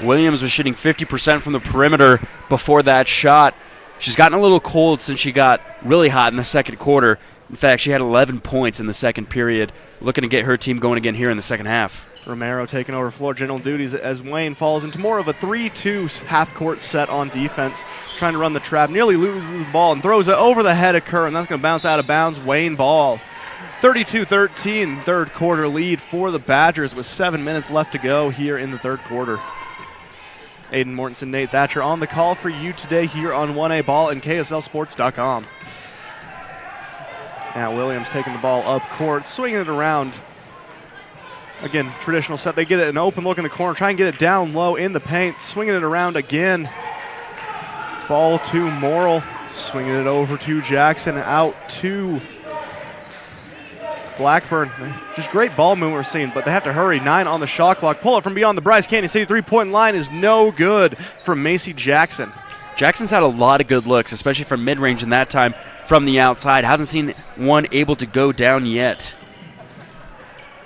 [SPEAKER 2] Williams was shooting 50% from the perimeter before that shot. She's gotten a little cold since she got really hot in the second quarter. In fact, she had 11 points in the second period, looking to get her team going again here in the second half.
[SPEAKER 1] Romero taking over floor general duties as Wayne falls into more of a 3-2 half-court set on defense, trying to run the trap, nearly loses the ball and throws it over the head of Kerr, and that's going to bounce out of bounds. Wayne ball. 32-13, third quarter lead for the Badgers with 7 minutes left to go here in the third quarter. Aiden Mortensen, Nate Thatcher on the call for you today here on 1A Ball and KSLSports.com. Now Williams taking the ball up court, swinging it around. Again, traditional set. They get it an open look in the corner, try and get it down low in the paint, swinging it around again. Ball to Morrill, swinging it over to Jackson, out to Blackburn. Just great ball movement we're seeing, but they have to hurry. 9 on the shot clock. Pull it from beyond the Bryce Canyon City three-point line is no good from Macy Jackson.
[SPEAKER 2] Jackson's had a lot of good looks, especially from mid-range, and that time from the outside. Hasn't seen one able to go down yet.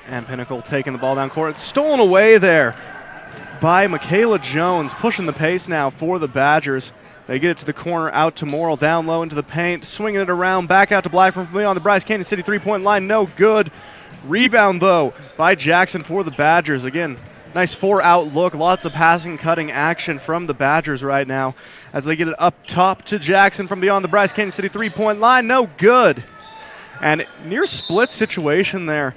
[SPEAKER 1] And Pinnacle taking the ball down court. Stolen away there by Michaela Jones, pushing the pace now for the Badgers. They get it to the corner, out to Morrill, down low into the paint, swinging it around, back out to Blackburn from beyond the Bryce Canyon City three-point line, no good. Rebound, though, by Jackson for the Badgers. Again, nice four-out look, lots of passing, cutting action from the Badgers right now as they get it up top to Jackson from beyond the Bryce Canyon City three-point line, no good. And near split situation there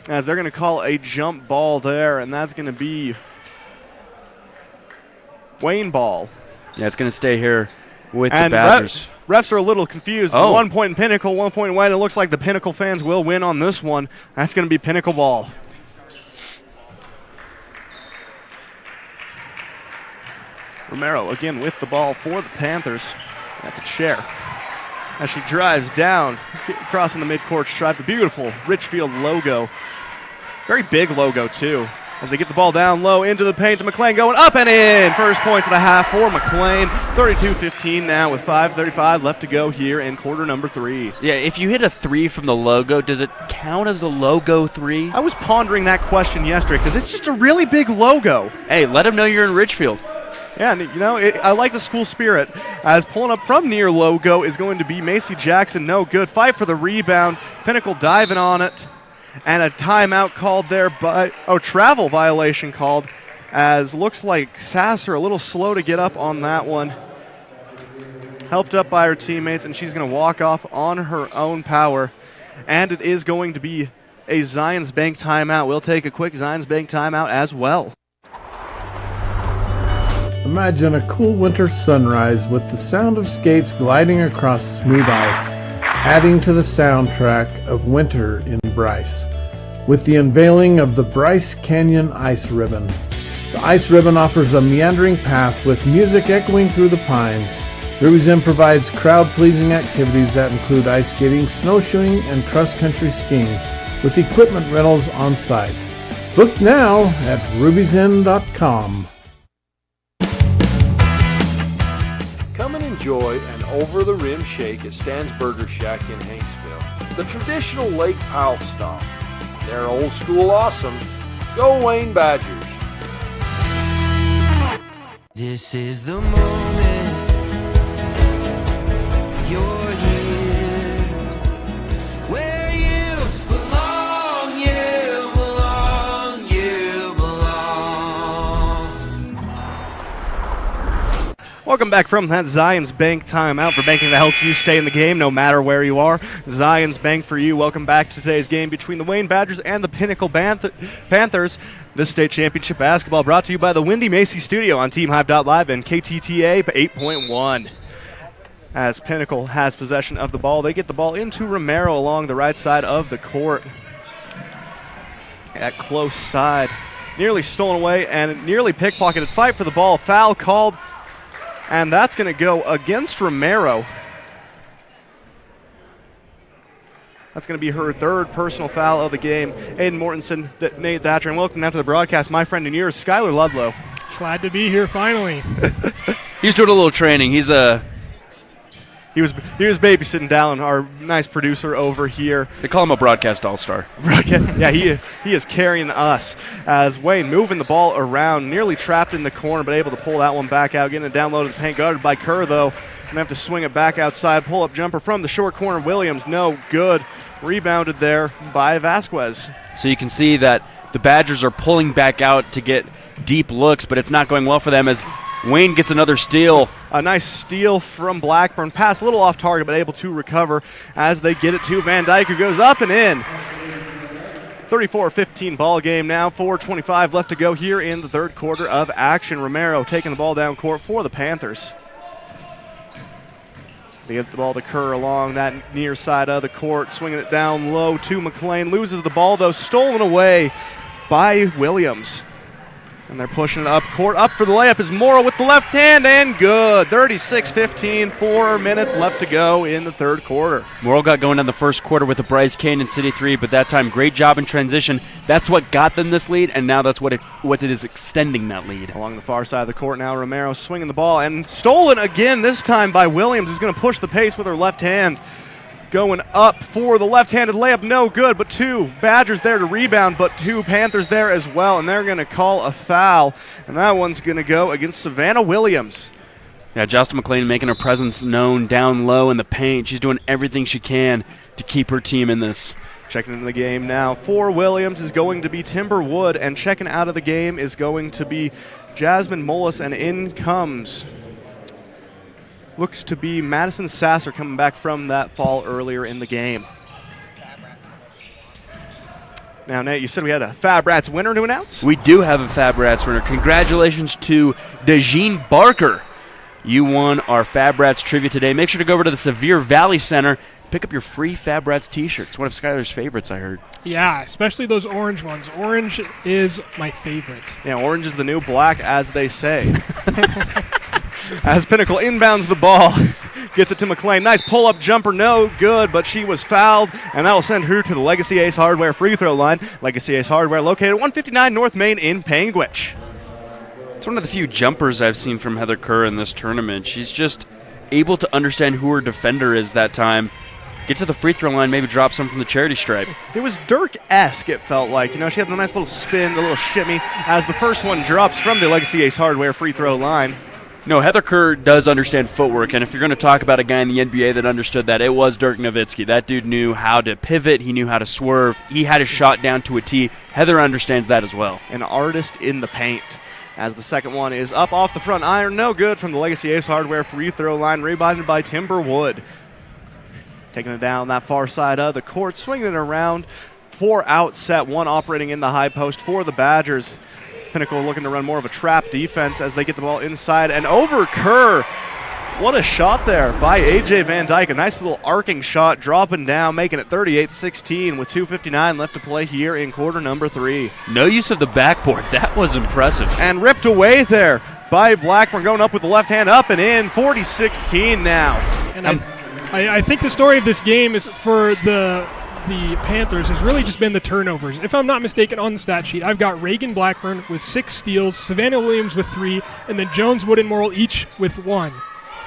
[SPEAKER 1] as they're going to call a jump ball there, and that's going to be Wayne ball.
[SPEAKER 2] Yeah, it's going to stay here with the Badgers.
[SPEAKER 1] Refs are a little confused.
[SPEAKER 2] Oh.
[SPEAKER 1] 1 point in Pinnacle, 1 point in Wayne. It looks like the Pinnacle fans will win on this one. That's going to be Pinnacle ball. Romero again with the ball for the Panthers. That's a chair. As she drives down, crossing the midcourt stripe, the beautiful Richfield logo. Very big logo, too. as they get the ball down low into the paint to McLean, going up and in. First points of the half for McLean. 32-15 now with 5:35 left to go here in quarter number 3.
[SPEAKER 2] Yeah, if you hit a 3 from the logo, does it count as a logo 3?
[SPEAKER 1] I was pondering that question yesterday because it's just a really big logo.
[SPEAKER 2] Hey, let them know you're in Ridgefield.
[SPEAKER 1] Yeah, and I like the school spirit. As pulling up from near logo is going to be Macy Jackson. No good. Fight for the rebound. Pinnacle diving on it. And a timeout called there travel violation called, as looks like Sasser a little slow to get up on that one. Helped up by her teammates, and she's going to walk off on her own power. And it is going to be a Zions Bank timeout. We'll take a quick Zions Bank timeout as well.
[SPEAKER 3] Imagine a cool winter sunrise with the sound of skates gliding across smooth ice, adding to the soundtrack of winter in Bryce. With the unveiling of the Bryce Canyon Ice Ribbon. The Ice Ribbon offers a meandering path with music echoing through the pines. Ruby's Inn provides crowd-pleasing activities that include ice skating, snowshoeing, and cross-country skiing, with equipment rentals on site. Book now at ruby'sinn.com.
[SPEAKER 4] Come and enjoy an over-the-rim shake at Stan's Burger Shack in Hanksville. The traditional Lake Powell style. They're old school awesome. Go Wayne Badgers.
[SPEAKER 5] This is the moment. You're here. Where you belong, you belong, you belong.
[SPEAKER 1] Welcome back from that Zions Bank timeout for banking that helps you stay in the game no matter where you are. Zions Bank for you. Welcome back to today's game between the Wayne Badgers and the Pinnacle Panthers. This state championship basketball brought to you by the Windy Macy Studio on TeamHype.live and KTTA 8.1. As Pinnacle has possession of the ball, they get the ball into Romero along the right side of the court. At close side. Nearly stolen away and nearly pickpocketed. Fight for the ball. Foul called. And that's going to go against Romero. That's going to be her third personal foul of the game. Aiden Mortensen, Nate Thatcher, and welcome now to the broadcast, my friend and yours, Skylar Ludlow.
[SPEAKER 11] Glad to be here finally.
[SPEAKER 2] He's doing a little training. He was
[SPEAKER 1] babysitting down our nice producer over here.
[SPEAKER 2] They call him a broadcast all-star.
[SPEAKER 1] Yeah, he is carrying us as Wayne moving the ball around, nearly trapped in the corner, but able to pull that one back out, getting it down low to the paint, guarded by Kerr, though. And they have to swing it back outside. Pull-up jumper from the short corner. Williams, no good. Rebounded there by Vasquez.
[SPEAKER 2] So you can see that the Badgers are pulling back out to get deep looks, but it's not going well for them as Wayne gets another steal.
[SPEAKER 1] A nice steal from Blackburn. Pass a little off target, but able to recover as they get it to Van Dyke, who goes up and in. 34-15 ball game now. 4:25 left to go here in the third quarter of action. Romero taking the ball down court for the Panthers. They get the ball to Kerr along that near side of the court, swinging it down low to McLean. Loses the ball, though, stolen away by Williams. And they're pushing it up court. Up for the layup is Morrow with the left hand, and good. 36-15, 4 minutes left to go in the third quarter.
[SPEAKER 2] Morrow got going in the first quarter with a Bryce Canyon City 3, but that time, great job in transition. That's what got them this lead, and now that's what it is extending that lead.
[SPEAKER 1] Along the far side of the court now, Romero swinging the ball, and stolen again, this time by Williams, who's going to push the pace with her left hand. Going up for the left-handed layup, no good, but two Badgers there to rebound, but two Panthers there as well, and they're going to call a foul, and that one's going to go against Savannah Williams.
[SPEAKER 2] Yeah, Justin McLean making her presence known down low in the paint. She's doing everything she can to keep her team in this.
[SPEAKER 1] Checking into the game now for Williams is going to be Timber Wood, and checking out of the game is going to be Jasmine Mullis, and in comes looks to be Madison Sasser coming back from that fall earlier in the game. Now, Nate, you said we had a Fab Rats winner to announce?
[SPEAKER 2] We do have a Fab Rats winner. Congratulations to DeJean Barker. You won our Fab Rats trivia today. Make sure to go over to the Sevier Valley Center. Pick up your free Fab Rats t-shirt. It's one of Skylar's favorites, I heard.
[SPEAKER 11] Yeah, especially those orange ones. Orange is my favorite.
[SPEAKER 1] Yeah, orange is the new black, as they say. As Pinnacle inbounds the ball, gets it to McLean. Nice pull-up jumper, no good, but she was fouled, and that will send her to the Legacy Ace Hardware free throw line. Legacy Ace Hardware located 159 North Main in Panguitch.
[SPEAKER 2] It's one of the few jumpers I've seen from Heather Kerr in this tournament. She's just able to understand who her defender is that time. Get to the free throw line, maybe drop some from the charity stripe.
[SPEAKER 1] It was Dirk-esque, it felt like. You know, she had the nice little spin, the little shimmy, as the first one drops from the Legacy Ace Hardware free throw line.
[SPEAKER 2] No, Heather Kerr does understand footwork, and if you're going to talk about a guy in the NBA that understood that, it was Dirk Nowitzki. That dude knew how to pivot. He knew how to swerve. He had his shot down to a T. Heather understands that as well.
[SPEAKER 1] An artist in the paint. As the second one is up off the front iron, no good from the Legacy Ace Hardware free throw line, rebounded by Timberwood. Taking it down that far side of the court, swinging it around. 4 out set, 1 operating in the high post for the Badgers. Pinnacle looking to run more of a trap defense as they get the ball inside and over Kerr. What a shot there by A.J. Van Dyke. A nice little arcing shot, dropping down, making it 38-16 with 2:59 left to play here in quarter number 3.
[SPEAKER 2] No use of the backboard. That was impressive.
[SPEAKER 1] And ripped away there by Blackburn, going up with the left hand, up and in, 40-16 now.
[SPEAKER 11] And I think the story of this game is for the Panthers has really just been the turnovers. If I'm not mistaken, on the stat sheet, I've got Reagan Blackburn with 6 steals, Savannah Williams with 3, and then Jones, Wood, and Morrill each with 1.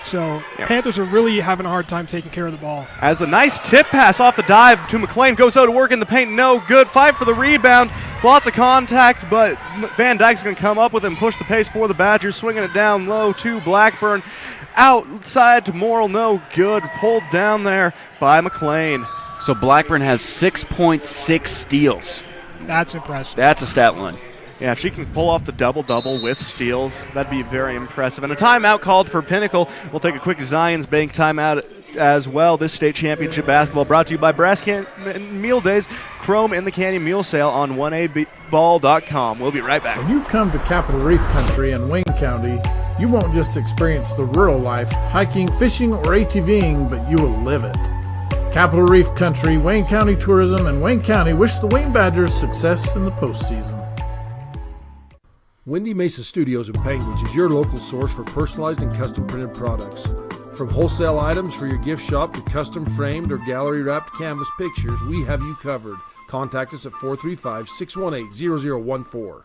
[SPEAKER 11] So Panthers are really having a hard time taking care of the ball.
[SPEAKER 1] As a nice tip pass off the dive to McLean, goes out to work in the paint, no good. 5 for the rebound, lots of contact, but Van Dyke's going to come up with it and push the pace for the Badgers, swinging it down low to Blackburn. Outside to Morrill, no good. Pulled down there by McLean.
[SPEAKER 2] So Blackburn has 6.6 steals.
[SPEAKER 11] That's impressive.
[SPEAKER 2] That's a stat line.
[SPEAKER 1] Yeah, if she can pull off the double-double with steals, that'd be very impressive. And a timeout called for Pinnacle. We'll take a quick Zions Bank timeout as well. This state championship basketball brought to you by Brass Can Meal Days, Chrome in the Canyon Meal Sale on 1aball.com. We'll be right back.
[SPEAKER 3] When you come to Capitol Reef Country in Wayne County, you won't just experience the rural life, hiking, fishing, or ATVing, but you will live it. Capitol Reef Country, Wayne County Tourism, and Wayne County wish the Wayne Badgers success in the postseason.
[SPEAKER 4] Windy Mesa Studios in Panguitch is your local source for personalized and custom printed products. From wholesale items for your gift shop to custom framed or gallery wrapped canvas pictures, we have you covered. Contact us at 435-618-0014.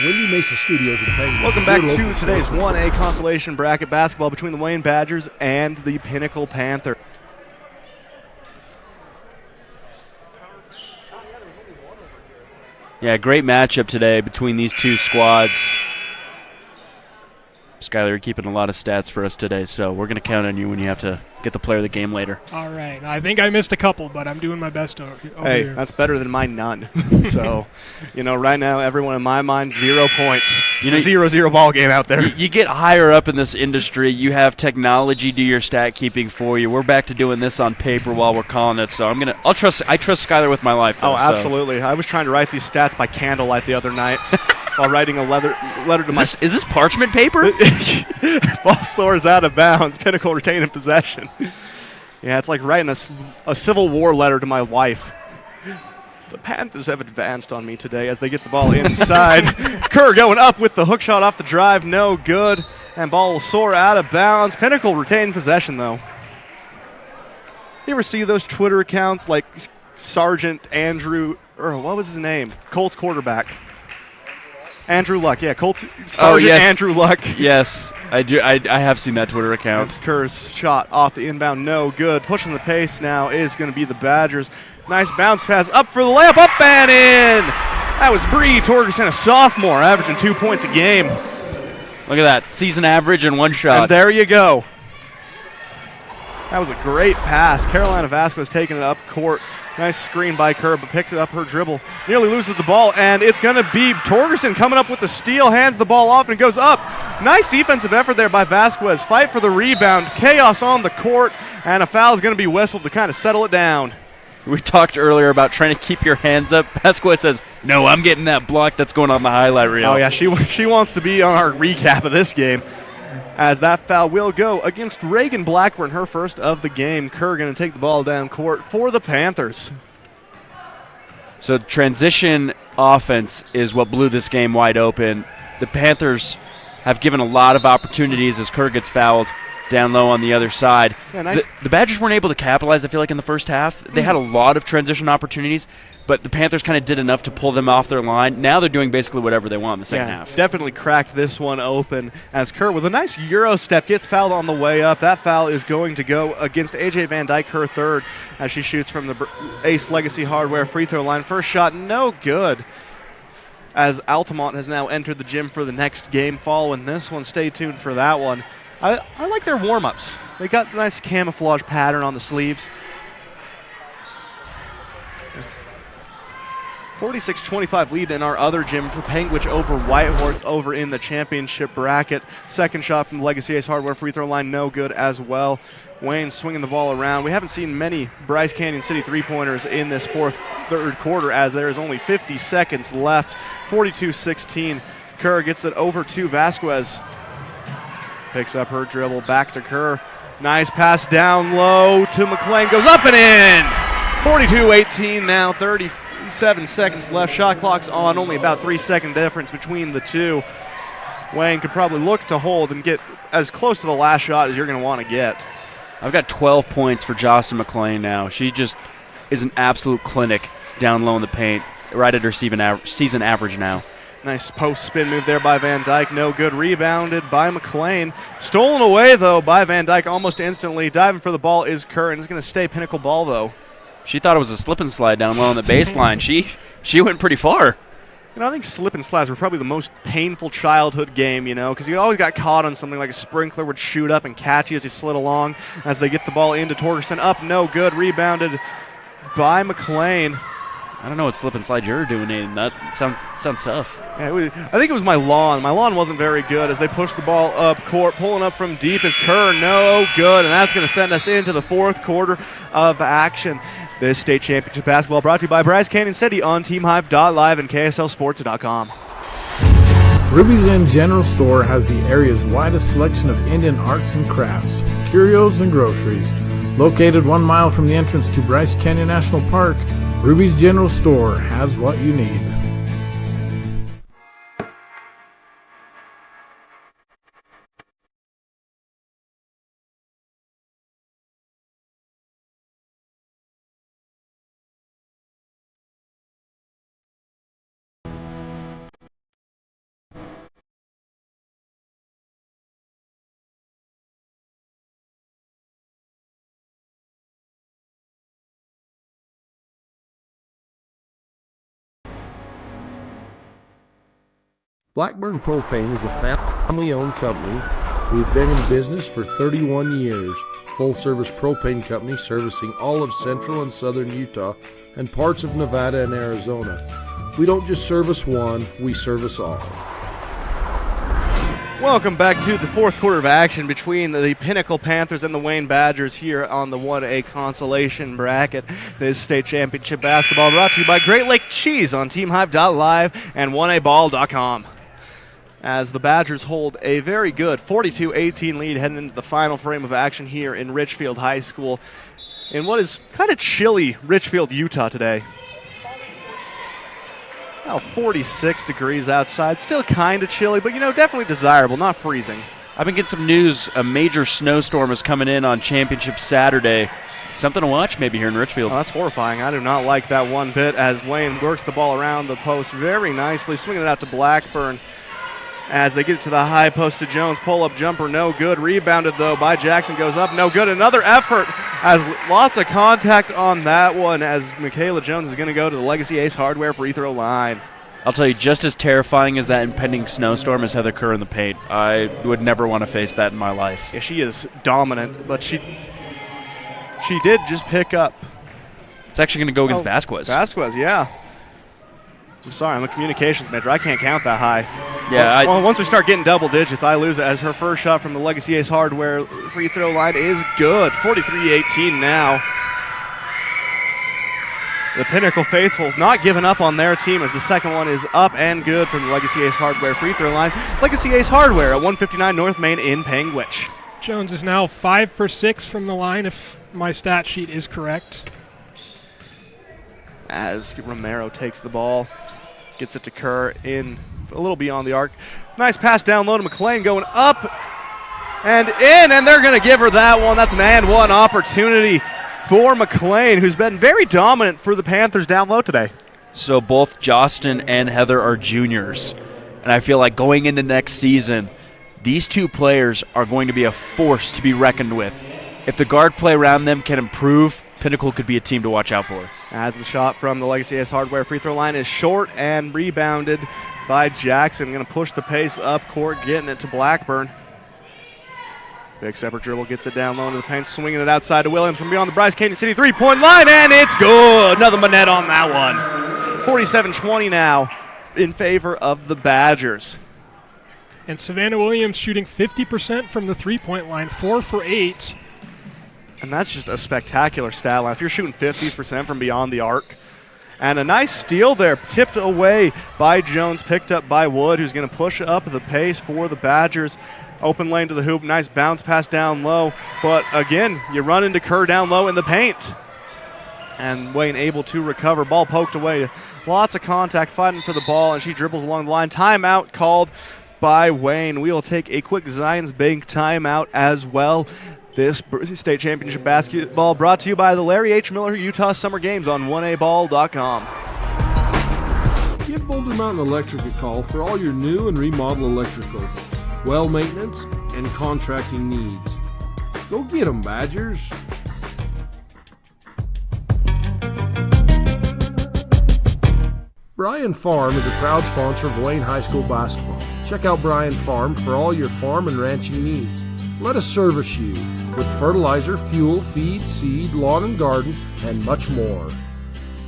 [SPEAKER 4] Windy Mesa Studios in Panguitch.
[SPEAKER 1] Welcome back to today's 1A Consolation Bracket basketball between the Wayne Badgers and the Pinnacle Panthers.
[SPEAKER 2] Yeah, great matchup today between these two squads. Skylar, you're keeping a lot of stats for us today, so we're going to count on you when you have to get the player of the game later.
[SPEAKER 11] All right. I think I missed a couple, but I'm doing my best over
[SPEAKER 1] hey,
[SPEAKER 11] here.
[SPEAKER 1] That's better than my none. So, right now, everyone in my mind, 0 points. It's a 0-0 ball game out there.
[SPEAKER 2] You get higher up in this industry, you have technology do your stat keeping for you. We're back to doing this on paper while we're calling it, so I trust Skylar with my life. Though,
[SPEAKER 1] absolutely. I was trying to write these stats by candlelight the other night while writing a letter to my...
[SPEAKER 2] Is this parchment paper?
[SPEAKER 1] Ball soars out of bounds. Pinnacle retaining possession. Yeah, it's like writing a Civil War letter to my wife. The Panthers have advanced on me today as they get the ball inside. Kerr going up with the hook shot off the drive. No good. And ball will soar out of bounds. Pinnacle retaining possession, though. You ever see those Twitter accounts like Sergeant Andrew, or what was his name? Colts quarterback. Andrew Luck, yeah, Sergeant Andrew Luck.
[SPEAKER 2] Yes, I do. I have seen that Twitter account.
[SPEAKER 1] That's Kerr's shot off the inbound, no good. Pushing the pace now is going to be the Badgers. Nice bounce pass up for the layup, up and in. That was Bree Torgerson, a sophomore, averaging 2 points a game.
[SPEAKER 2] Look at that, season average in one shot.
[SPEAKER 1] And there you go. That was a great pass. Carolina Vasquez taking it up court. Nice screen by Kerr, but picks it up her dribble. Nearly loses the ball, and it's going to be Torgerson coming up with the steal, hands the ball off, and goes up. Nice defensive effort there by Vasquez. Fight for the rebound. Chaos on the court, and a foul is going to be whistled to kind of settle it down.
[SPEAKER 2] We talked earlier about trying to keep your hands up. Vasquez says, no, I'm getting that block that's going on the highlight reel.
[SPEAKER 1] Oh, yeah, she wants to be on our recap of this game. As that foul will go against Reagan Blackburn, her first of the game. Kerr going to take the ball down court for the Panthers.
[SPEAKER 2] So transition offense is what blew this game wide open. The Panthers have given a lot of opportunities as Kerr gets fouled. down low on the other side.
[SPEAKER 1] Yeah, nice.
[SPEAKER 2] The Badgers weren't able to capitalize, I feel like, in the first half. They had a lot of transition opportunities, but the Panthers kind of did enough to pull them off their line. Now they're doing basically whatever they want in the second half.
[SPEAKER 1] Definitely cracked this one open as Kerr with a nice Euro step gets fouled on the way up. That foul is going to go against AJ Van Dyke, her third, as she shoots from the Ace Legacy Hardware free throw line. First shot, no good. As Altamont has now entered the gym for the next game following this one. Stay tuned for that one. I like their warm-ups. They got a nice camouflage pattern on the sleeves. 46-25 lead in our other gym for Panguitch over Whitehorse over in the championship bracket. Second shot from the Legacy Ace Hardware free throw line, no good as well. Wayne swinging the ball around. We haven't seen many Bryce Canyon City three-pointers in this third quarter as there is only 50 seconds left. 42-16. Kerr gets it over to Vasquez. Picks up her dribble, back to Kerr. Nice pass down low to McLean, goes up and in. 42-18 now, 37 seconds left. Shot clock's on, only about 3-second difference between the two. Wayne could probably look to hold and get as close to the last shot as you're going to want to get.
[SPEAKER 2] I've got 12 points for Jocelyn McLean now. She just is an absolute clinic down low in the paint, right at her season average now.
[SPEAKER 1] Nice post spin move there by Van Dyke. No good. Rebounded by McLean. Stolen away, though, by Van Dyke almost instantly. Diving for the ball is Kerr, and it's going to stay Pinnacle ball, though.
[SPEAKER 2] She thought it was a slip and slide down low on the baseline. She went pretty far.
[SPEAKER 1] You know, I think slip and slides were probably the most painful childhood game, you know, because you always got caught on something like a sprinkler would shoot up and catch you as you slid along. As they get the ball into Torgerson. Up, no good. Rebounded by McLean.
[SPEAKER 2] I don't know what slip and slide you're doing, Aiden. That sounds tough.
[SPEAKER 1] Yeah, I think it was my lawn. My lawn wasn't very good as they pushed the ball up court. Pulling up from deep is Kerr. No good. And that's going to send us into the fourth quarter of action. This state championship basketball brought to you by Bryce Canyon City on TeamHive.live and KSLSports.com.
[SPEAKER 3] Ruby's Inn General Store has the area's widest selection of Indian arts and crafts, curios, and groceries. Located 1 mile from the entrance to Bryce Canyon National Park, Ruby's General Store has what you need.
[SPEAKER 4] Blackburn Propane is a family-owned company. We've been in business for 31 years. Full-service propane company servicing all of central and southern Utah and parts of Nevada and Arizona. We don't just service one, we service all.
[SPEAKER 1] Welcome back to the fourth quarter of action between the Pinnacle Panthers and the Wayne Badgers here on the 1A Consolation bracket. This state championship basketball brought to you by Great Lake Cheese on TeamHive.live and 1aball.com. As the Badgers hold a very good 42-18 lead heading into the final frame of action here in Richfield High School in what is kind of chilly Richfield, Utah today. Now 46 degrees outside, still kind of chilly, but definitely desirable, not freezing.
[SPEAKER 2] I've been getting some news. A major snowstorm is coming in on Championship Saturday. Something to watch maybe here in Richfield.
[SPEAKER 1] Oh, that's horrifying. I do not like that one bit as Wayne works the ball around the post very nicely, swinging it out to Blackburn. As they get it to the high post to Jones, pull-up jumper, no good. Rebounded, though, by Jackson, goes up, no good. Another effort, as lots of contact on that one, as Michaela Jones is going to go to the Legacy Ace Hardware free throw line.
[SPEAKER 2] I'll tell you, just as terrifying as that impending snowstorm is Heather Kerr in the paint. I would never want to face that in my life.
[SPEAKER 1] Yeah, she is dominant, but she did just pick up.
[SPEAKER 2] It's actually going to go against Vasquez.
[SPEAKER 1] Vasquez, yeah. I'm sorry, I'm a communications major. I can't count that high.
[SPEAKER 2] Yeah.
[SPEAKER 1] Once we start getting double digits, I lose it, as her first shot from the Legacy Ace Hardware free throw line is good. 43-18 now. The Pinnacle faithful not giving up on their team as the second one is up and good from the Legacy Ace Hardware free throw line. Legacy Ace Hardware at 159 North Main in Panguitch.
[SPEAKER 11] Jones is now 5 for 6 from the line, if my stat sheet is correct.
[SPEAKER 1] As Romero takes the ball, gets it to Kerr in a little beyond the arc. Nice pass down low to McLean, going up and in, and they're going to give her that one. That's an and one opportunity for McLean, who's been very dominant for the Panthers down low today.
[SPEAKER 2] So both Jostin and Heather are juniors, and I feel like going into next season, these two players are going to be a force to be reckoned with. If the guard play around them can improve, Pinnacle could be a team to watch out for.
[SPEAKER 1] As the shot from the Legacy Ace Hardware free throw line is short and rebounded by Jackson. Going to push the pace up court, getting it to Blackburn. Big separate dribble, gets it down low into the paint, swinging it outside to Williams from beyond the Bryce Canyon City three-point line, and it's good. Another Manette on that one. 47-20 now in favor of the Badgers.
[SPEAKER 11] And Savannah Williams shooting 50% from the three-point line, 4 for 8.
[SPEAKER 1] And that's just a spectacular stat line. If you're shooting 50% from beyond the arc. And a nice steal there, tipped away by Jones, picked up by Wood, who's going to push up the pace for the Badgers. Open lane to the hoop, nice bounce pass down low. But again, you run into Kerr down low in the paint. And Wayne able to recover, ball poked away. Lots of contact, fighting for the ball, and she dribbles along the line. Timeout called by Wayne. We will take a quick Zions Bank timeout as well. This state championship basketball brought to you by the Larry H. Miller Utah Summer Games on 1aball.com.
[SPEAKER 4] Give Boulder Mountain Electric a call for all your new and remodel electrical, well maintenance, and contracting needs. Go get 'em, Badgers. Bryan Farm is a proud sponsor of Wayne High School basketball. Check out Bryan Farm for all your farm and ranching needs. Let us service you with fertilizer, fuel, feed, seed, lawn and garden, and much more.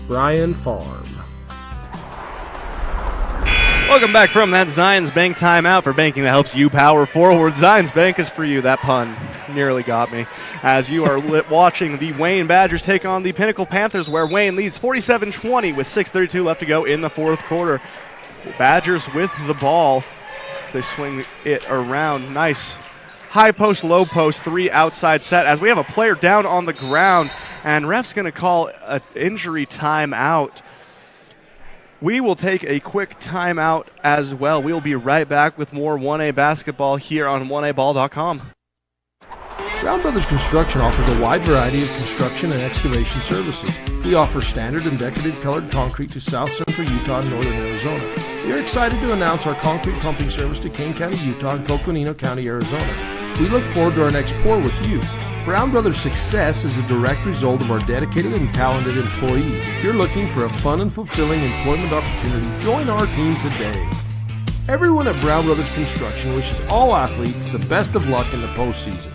[SPEAKER 4] Bryan Farm.
[SPEAKER 1] Welcome back from that Zions Bank timeout for banking that helps you power forward. Zions Bank is for you. That pun nearly got me. As you are watching the Wayne Badgers take on the Pinnacle Panthers, where Wayne leads 47-20 with 6:32 left to go in the fourth quarter. Badgers with the ball as they swing it around. Nice high post, low post, 3 outside set as we have a player down on the ground, and ref's going to call an injury timeout. We will take a quick timeout as well. We'll be right back with more 1A basketball here on 1aball.com.
[SPEAKER 4] Brown Brothers Construction offers a wide variety of construction and excavation services. We offer standard and decorative colored concrete to South Central Utah and Northern Arizona. We are excited to announce our concrete pumping service to Kane County, Utah and Coconino County, Arizona. We look forward to our next pour with you. Brown Brothers' success is a direct result of our dedicated and talented employees. If you're looking for a fun and fulfilling employment opportunity, join our team today. Everyone at Brown Brothers Construction wishes all athletes the best of luck in the postseason.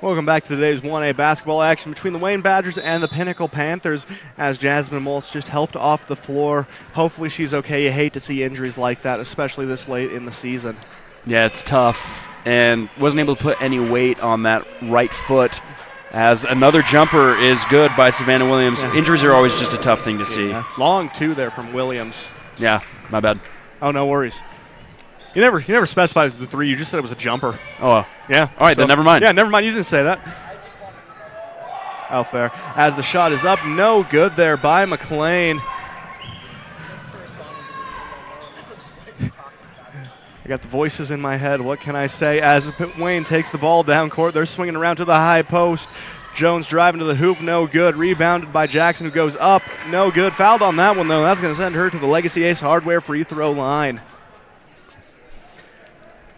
[SPEAKER 1] Welcome back to today's 1A basketball action between the Wayne Badgers and the Pinnacle Panthers as Jasmine Moltz just helped off the floor. Hopefully she's okay. You hate to see injuries like that, especially this late in the season.
[SPEAKER 2] Yeah, it's tough, and wasn't able to put any weight on that right foot as another jumper is good by Savannah Williams.
[SPEAKER 1] Yeah.
[SPEAKER 2] Injuries are always just a tough thing to see.
[SPEAKER 1] Yeah. Long two there from Williams.
[SPEAKER 2] Yeah, my bad.
[SPEAKER 1] Oh, no worries. You never specified it was the 3. You just said it was a jumper.
[SPEAKER 2] Oh,
[SPEAKER 1] yeah.
[SPEAKER 2] All right, then never mind.
[SPEAKER 1] Yeah, never mind. You didn't say that. Oh, fair. As the shot is up, no good there by McLean. I got the voices in my head. What can I say? As Wayne takes the ball down court, they're swinging around to the high post. Jones driving to the hoop, no good. Rebounded by Jackson, who goes up, no good. Fouled on that one, though. That's going to send her to the Legacy Ace Hardware free throw line.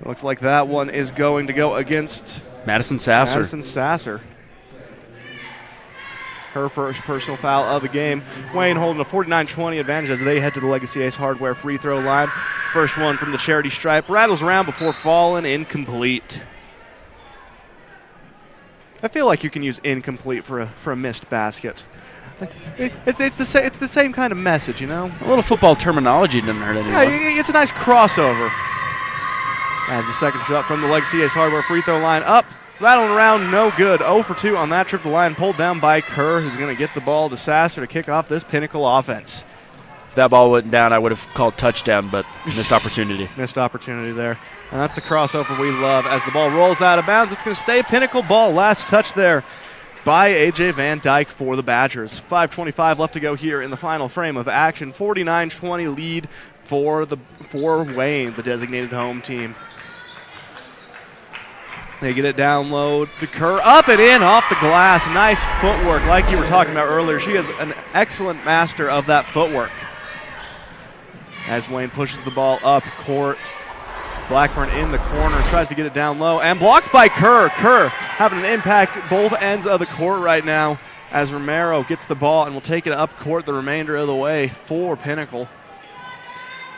[SPEAKER 1] It looks like that one is going to go against
[SPEAKER 2] Madison Sasser.
[SPEAKER 1] Madison Sasser. Her first personal foul of the game. Wayne holding a 49-20 advantage as they head to the Legacy Ace Hardware free throw line. First one from the charity stripe. Rattles around before falling, incomplete. I feel like you can use incomplete for a missed basket. It's the same kind of message, you know?
[SPEAKER 2] A little football terminology didn't hurt anyone.
[SPEAKER 1] Yeah, it's a nice crossover. As the second shot from the Legacy Ace Hardware free throw line up. Rattling around, no good. 0 for 2 on that trip to the line. Pulled down by Kerr, who's going to get the ball to Sasser to kick off this Pinnacle offense.
[SPEAKER 2] If that ball went down, I would have called touchdown, but missed opportunity.
[SPEAKER 1] Missed opportunity there. And that's the crossover we love. As the ball rolls out of bounds, it's going to stay Pinnacle ball. Last touch there by A.J. Van Dyke for the Badgers. 5:25 left to go here in the final frame of action. 49-20 lead for Wayne, the designated home team. They get it down low to Kerr, up and in off the glass. Nice footwork like you were talking about earlier. She is an excellent master of that footwork. As Wayne pushes the ball up court. Blackburn in the corner, tries to get it down low, and blocked by Kerr. Kerr having an impact both ends of the court right now as Romero gets the ball and will take it up court the remainder of the way for Pinnacle.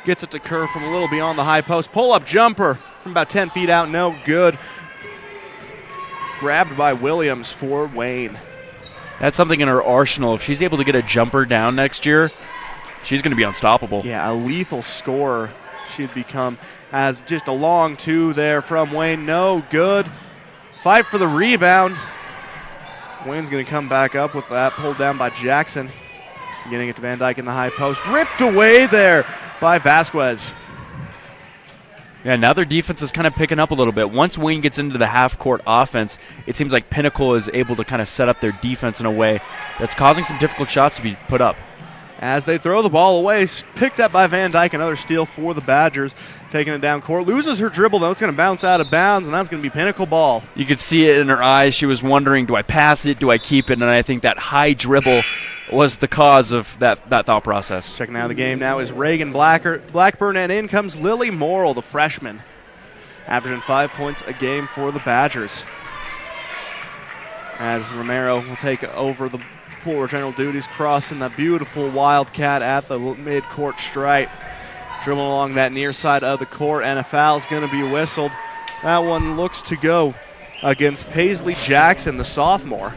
[SPEAKER 1] Gets it to Kerr from a little beyond the high post. Pull-up jumper from about 10 feet out, no good. Grabbed by Williams for Wayne.
[SPEAKER 2] That's something in her arsenal. If she's able to get a jumper down next year, she's going to be unstoppable.
[SPEAKER 1] Yeah, a lethal scorer she'd become, as just a long two there from Wayne. No good. Fight for the rebound. Wayne's going to come back up with that. Pulled down by Jackson. Getting it to Van Dyke in the high post. Ripped away there by Vasquez.
[SPEAKER 2] Yeah, now their defense is kind of picking up a little bit. Once Wayne gets into the half-court offense, it seems like Pinnacle is able to kind of set up their defense in a way that's causing some difficult shots to be put up.
[SPEAKER 1] As they throw the ball away, picked up by Van Dyke, another steal for the Badgers. Taking it down court, loses her dribble, though. It's going to bounce out of bounds, and that's going to be Pinnacle ball.
[SPEAKER 2] You could see it in her eyes. She was wondering, do I pass it, do I keep it? And I think that high dribble was the cause of that thought process.
[SPEAKER 1] Checking out the game now is Reagan Blackburn, and in comes Lily Morrill, the freshman, averaging 5 points a game for the Badgers. As Romero will take over the floor general duties, crossing that beautiful Wildcat at the mid-court stripe. Dribbling along that near side of the court, and a foul's going to be whistled. That one looks to go against Paisley Jackson, the sophomore.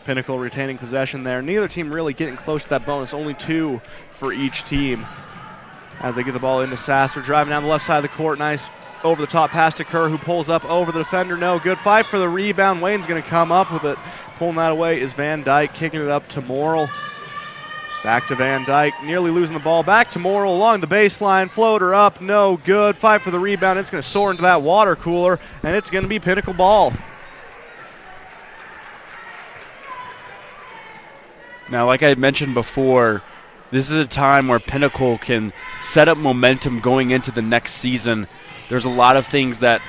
[SPEAKER 1] Pinnacle retaining possession there. Neither team really getting close to that bonus, only 2 for each team. As they get the ball into Sasser, driving down the left side of the court, nice over-the-top pass to Kerr, who pulls up over the defender, no good. Fight for the rebound, Wayne's going to come up with it. Pulling that away is Van Dyke, kicking it up to Morrill. Back to Van Dyke, nearly losing the ball. Back to Morrill along the baseline. Floater up, no good. Fight for the rebound. It's going to soar into that water cooler, and it's going to be Pinnacle ball.
[SPEAKER 2] Now, like I had mentioned before, this is a time where Pinnacle can set up momentum going into the next season. There's a lot of things that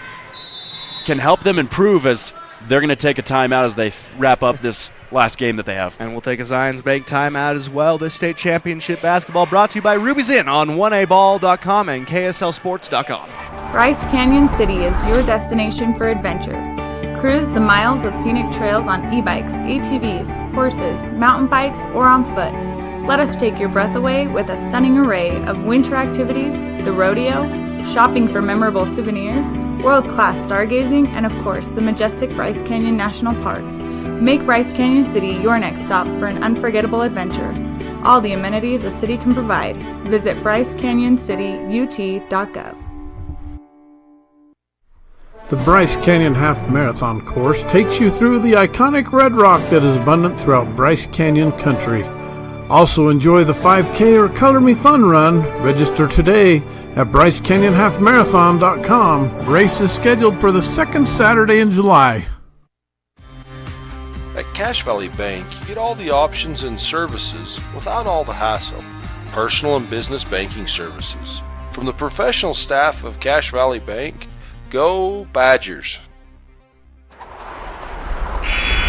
[SPEAKER 2] can help them improve as they're going to take a timeout as they wrap up this last game that they have.
[SPEAKER 1] And we'll take a Zions Bank timeout as well. This state championship basketball brought to you by Ruby's Inn on 1aball.com and KSLSports.com.
[SPEAKER 6] Bryce Canyon City is your destination for adventure. Cruise the miles of scenic trails on e-bikes, ATVs, horses, mountain bikes, or on foot. Let us take your breath away with a stunning array of winter activities, the rodeo, shopping for memorable souvenirs, world-class stargazing, and of course, the majestic Bryce Canyon National Park. Make Bryce Canyon City your next stop for an unforgettable adventure. All the amenities the city can provide. Visit brycecanyoncityut.gov.
[SPEAKER 3] The Bryce Canyon Half Marathon course takes you through the iconic red rock that is abundant throughout Bryce Canyon country. Also enjoy the 5K or Color Me Fun run. Register today at brycecanyonhalfmarathon.com. Race is scheduled for the second Saturday in July.
[SPEAKER 7] At Cache Valley Bank, you get all the options and services without all the hassle. Personal and business banking services. From the professional staff of Cache Valley Bank, go Badgers!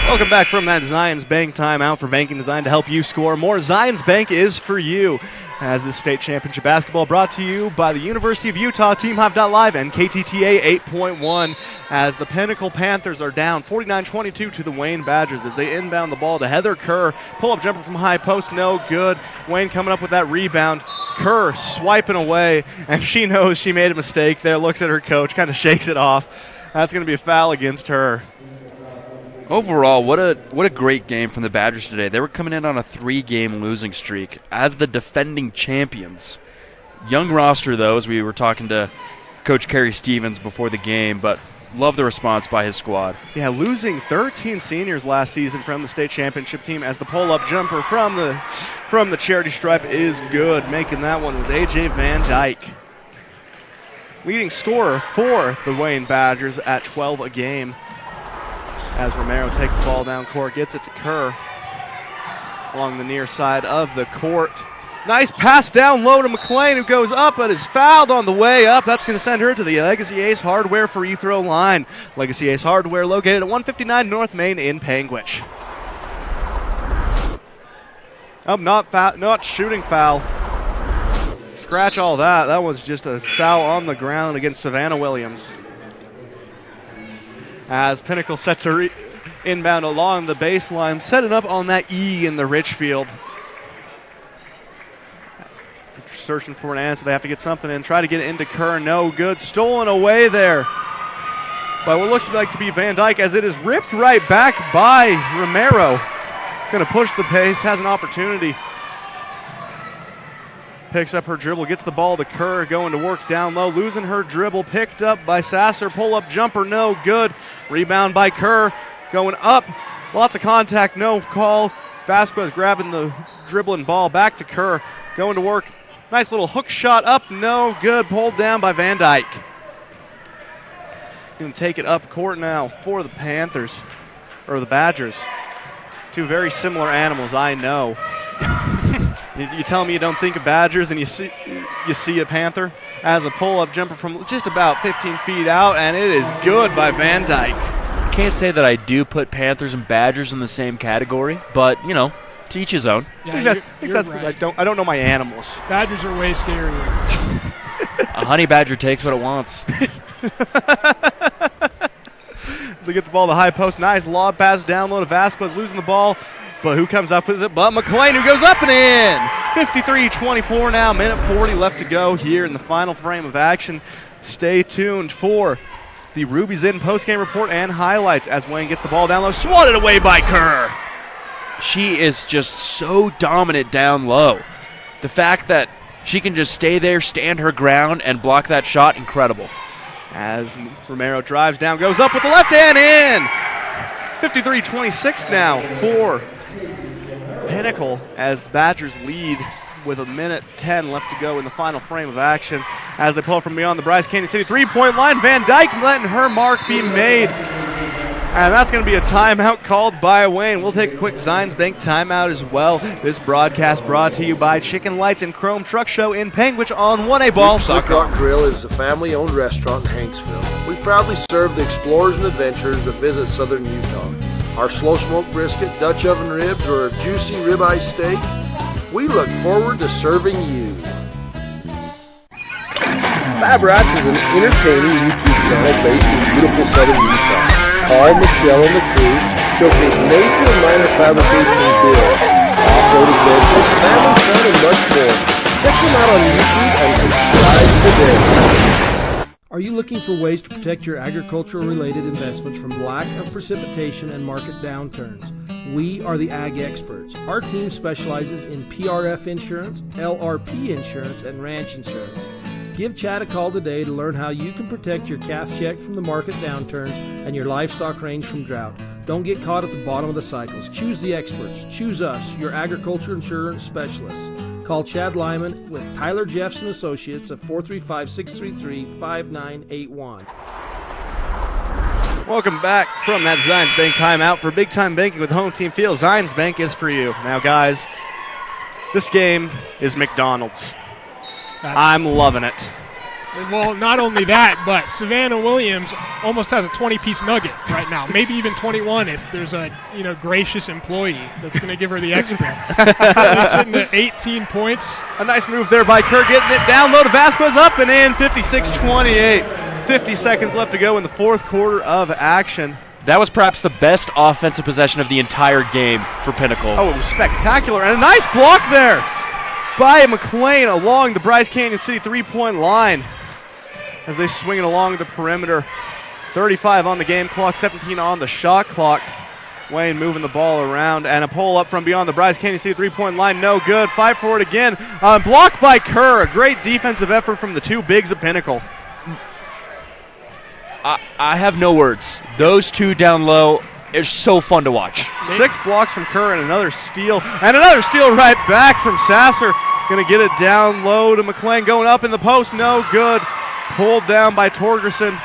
[SPEAKER 1] Welcome back from that Zions Bank timeout for banking designed to help you score more. Zions Bank is for you. As the state championship basketball brought to you by the University of Utah, TeamHive.live, and KTTA 8.1. As the Pinnacle Panthers are down 49-22 to the Wayne Badgers as they inbound the ball to Heather Kerr. Pull-up jumper from high post, no good. Wayne coming up with that rebound. Kerr swiping away, and she knows she made a mistake there. Looks at her coach, kind of shakes it off. That's going to be a foul against her.
[SPEAKER 2] Overall, what a great game from the Badgers today. They were coming in on a 3-game losing streak as the defending champions. Young roster, though, as we were talking to Coach Kerry Stevens before the game, but love the response by his squad.
[SPEAKER 1] Yeah, losing 13 seniors last season from the state championship team as the pull-up jumper from the charity stripe is good. Making that one was A.J. Van Dyke. Leading scorer for the Wayne Badgers at 12 a game. As Romero takes the ball down court, gets it to Kerr along the near side of the court. Nice pass down low to McLean, who goes up but is fouled on the way up. That's going to send her to the Legacy Ace Hardware free throw line. Legacy Ace Hardware located at 159 North Main in Panguitch. Not shooting foul. Scratch all that. That was just a foul on the ground against Savannah Williams. As Pinnacle set to inbound along the baseline, set it up on that E in the Richfield. Searching for an answer. They have to get something in. Try to get it into Kerr. No good. Stolen away there by what looks like to be Van Dyke, as it is ripped right back by Romero. Going to push the pace. Has an opportunity. Picks up her dribble. Gets the ball to Kerr. Going to work down low. Losing her dribble. Picked up by Sasser. Pull-up jumper. No good. Rebound by Kerr. Going up. Lots of contact. No call. Vasquez grabbing the dribbling ball. Back to Kerr. Going to work. Nice little hook shot up, no good. Pulled down by Van Dyke. Going to take it up court now for the Panthers, or the Badgers. Two very similar animals, I know. You tell me you don't think of Badgers and you see a Panther? As a pull-up jumper from just about 15 feet out, and it is good by Van Dyke.
[SPEAKER 2] Can't say that I do put Panthers and Badgers in the same category, but, you know, to each his own.
[SPEAKER 11] Yeah,
[SPEAKER 1] I think that's because I don't know my animals.
[SPEAKER 11] Badgers are way scarier.
[SPEAKER 2] A honey badger takes what it wants.
[SPEAKER 1] As they get the ball to the high post, nice lob pass down low to Vasquez, losing the ball, but who comes up with it but McLean, who goes up and in. 53-24 now, minute 40 left to go here in the final frame of action. Stay tuned for the Ruby's In postgame report and highlights as Wayne gets the ball down low, swatted away by Kerr.
[SPEAKER 2] She is just so dominant down low. The fact that she can just stay there, stand her ground, and block that shot, incredible.
[SPEAKER 1] As Romero drives down, goes up with the left hand in. 53-26 now for Pinnacle as Badgers lead with a minute 10 left to go in the final frame of action. As they pull from beyond the Bryce Canyon City three-point line, Van Dyke letting her mark be made. And that's going to be a timeout called by Wayne. We'll take a quick Zions Bank timeout as well. This broadcast brought to you by Chicken Lights and Chrome Truck Show in Panguitch on 1A Ball
[SPEAKER 9] Slick Rock Grill is a family-owned restaurant in Hanksville. We proudly serve the explorers and adventurers that visit southern Utah. Our slow-smoked brisket, Dutch oven ribs, or a juicy ribeye steak, we look forward to serving you. Fab Rats is an entertaining YouTube channel based in beautiful southern Utah. Paul, Michelle, and the crew showcase major and minor fabrication builds, off-road adventures, family fun, and much more. Check them out on YouTube and subscribe today.
[SPEAKER 4] Are you looking for ways to protect your agricultural-related investments from lack of precipitation and market downturns? We are the Ag Experts. Our team specializes in PRF insurance, LRP insurance, and ranch insurance. Give Chad a call today to learn how you can protect your calf check from the market downturns and your livestock range from drought. Don't get caught at the bottom of the cycles. Choose the experts. Choose us, your agriculture insurance specialists. Call Chad Lyman with Tyler Jeffs & Associates at 435-633-5981.
[SPEAKER 1] Welcome back from that Zions Bank timeout for Big Time Banking with Home Team Field. Zions Bank is for you. Now, guys, this game is McDonald's. I'm loving it.
[SPEAKER 11] Well, not only that, but Savannah Williams almost has a 20-piece nugget right now, maybe even 21 if there's a gracious employee that's going to give her the extra. Currently sitting at 18 points.
[SPEAKER 1] A nice move there by Kerr, getting it down low to Vasquez, up and in, 56-28. 50 seconds left to go in the fourth quarter of action.
[SPEAKER 2] That was perhaps the best offensive possession of the entire game for Pinnacle.
[SPEAKER 1] Oh, it was spectacular, and a nice block there by McLean along the Bryce Canyon City three-point line as they swing it along the perimeter. 35 on the game clock, 17 on the shot clock. Wayne moving the ball around, and a pull up from beyond the Bryce Canyon City three-point line, no good. Fight for it again. Blocked by Kerr. A great defensive effort from the two bigs of Pinnacle.
[SPEAKER 2] I have no words. Those two down low are so fun to watch.
[SPEAKER 1] 6 blocks from Kerr and another steal. And another steal right back from Sasser. Going to get it down low to McLean. Going up in the post, no good. Pulled down by Torgerson.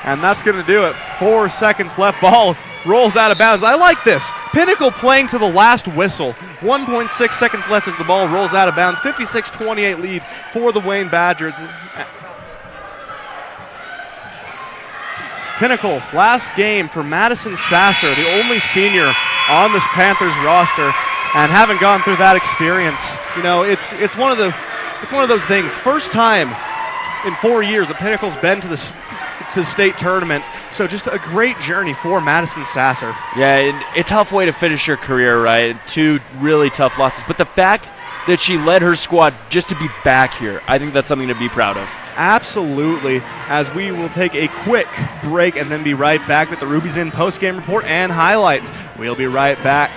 [SPEAKER 1] And that's going to do it. 4 seconds left. Ball rolls out of bounds. I like this. Pinnacle playing to the last whistle. 1.6 seconds left as the ball rolls out of bounds. 56-28 lead for the Wayne Badgers. Pinnacle, last game for Madison Sasser, the only senior on this Panthers roster, and having gone through that experience, you know, it's one of those things. First time in 4 years that Pinnacle's been to the state tournament, so just a great journey for Madison Sasser.
[SPEAKER 2] Yeah, a tough way to finish her career, right? 2 really tough losses, but the fact that she led her squad just to be back here, I think that's something to be proud of.
[SPEAKER 1] Absolutely, as we will take a quick break and then be right back with the Ruby's In postgame report and highlights. We'll be right back.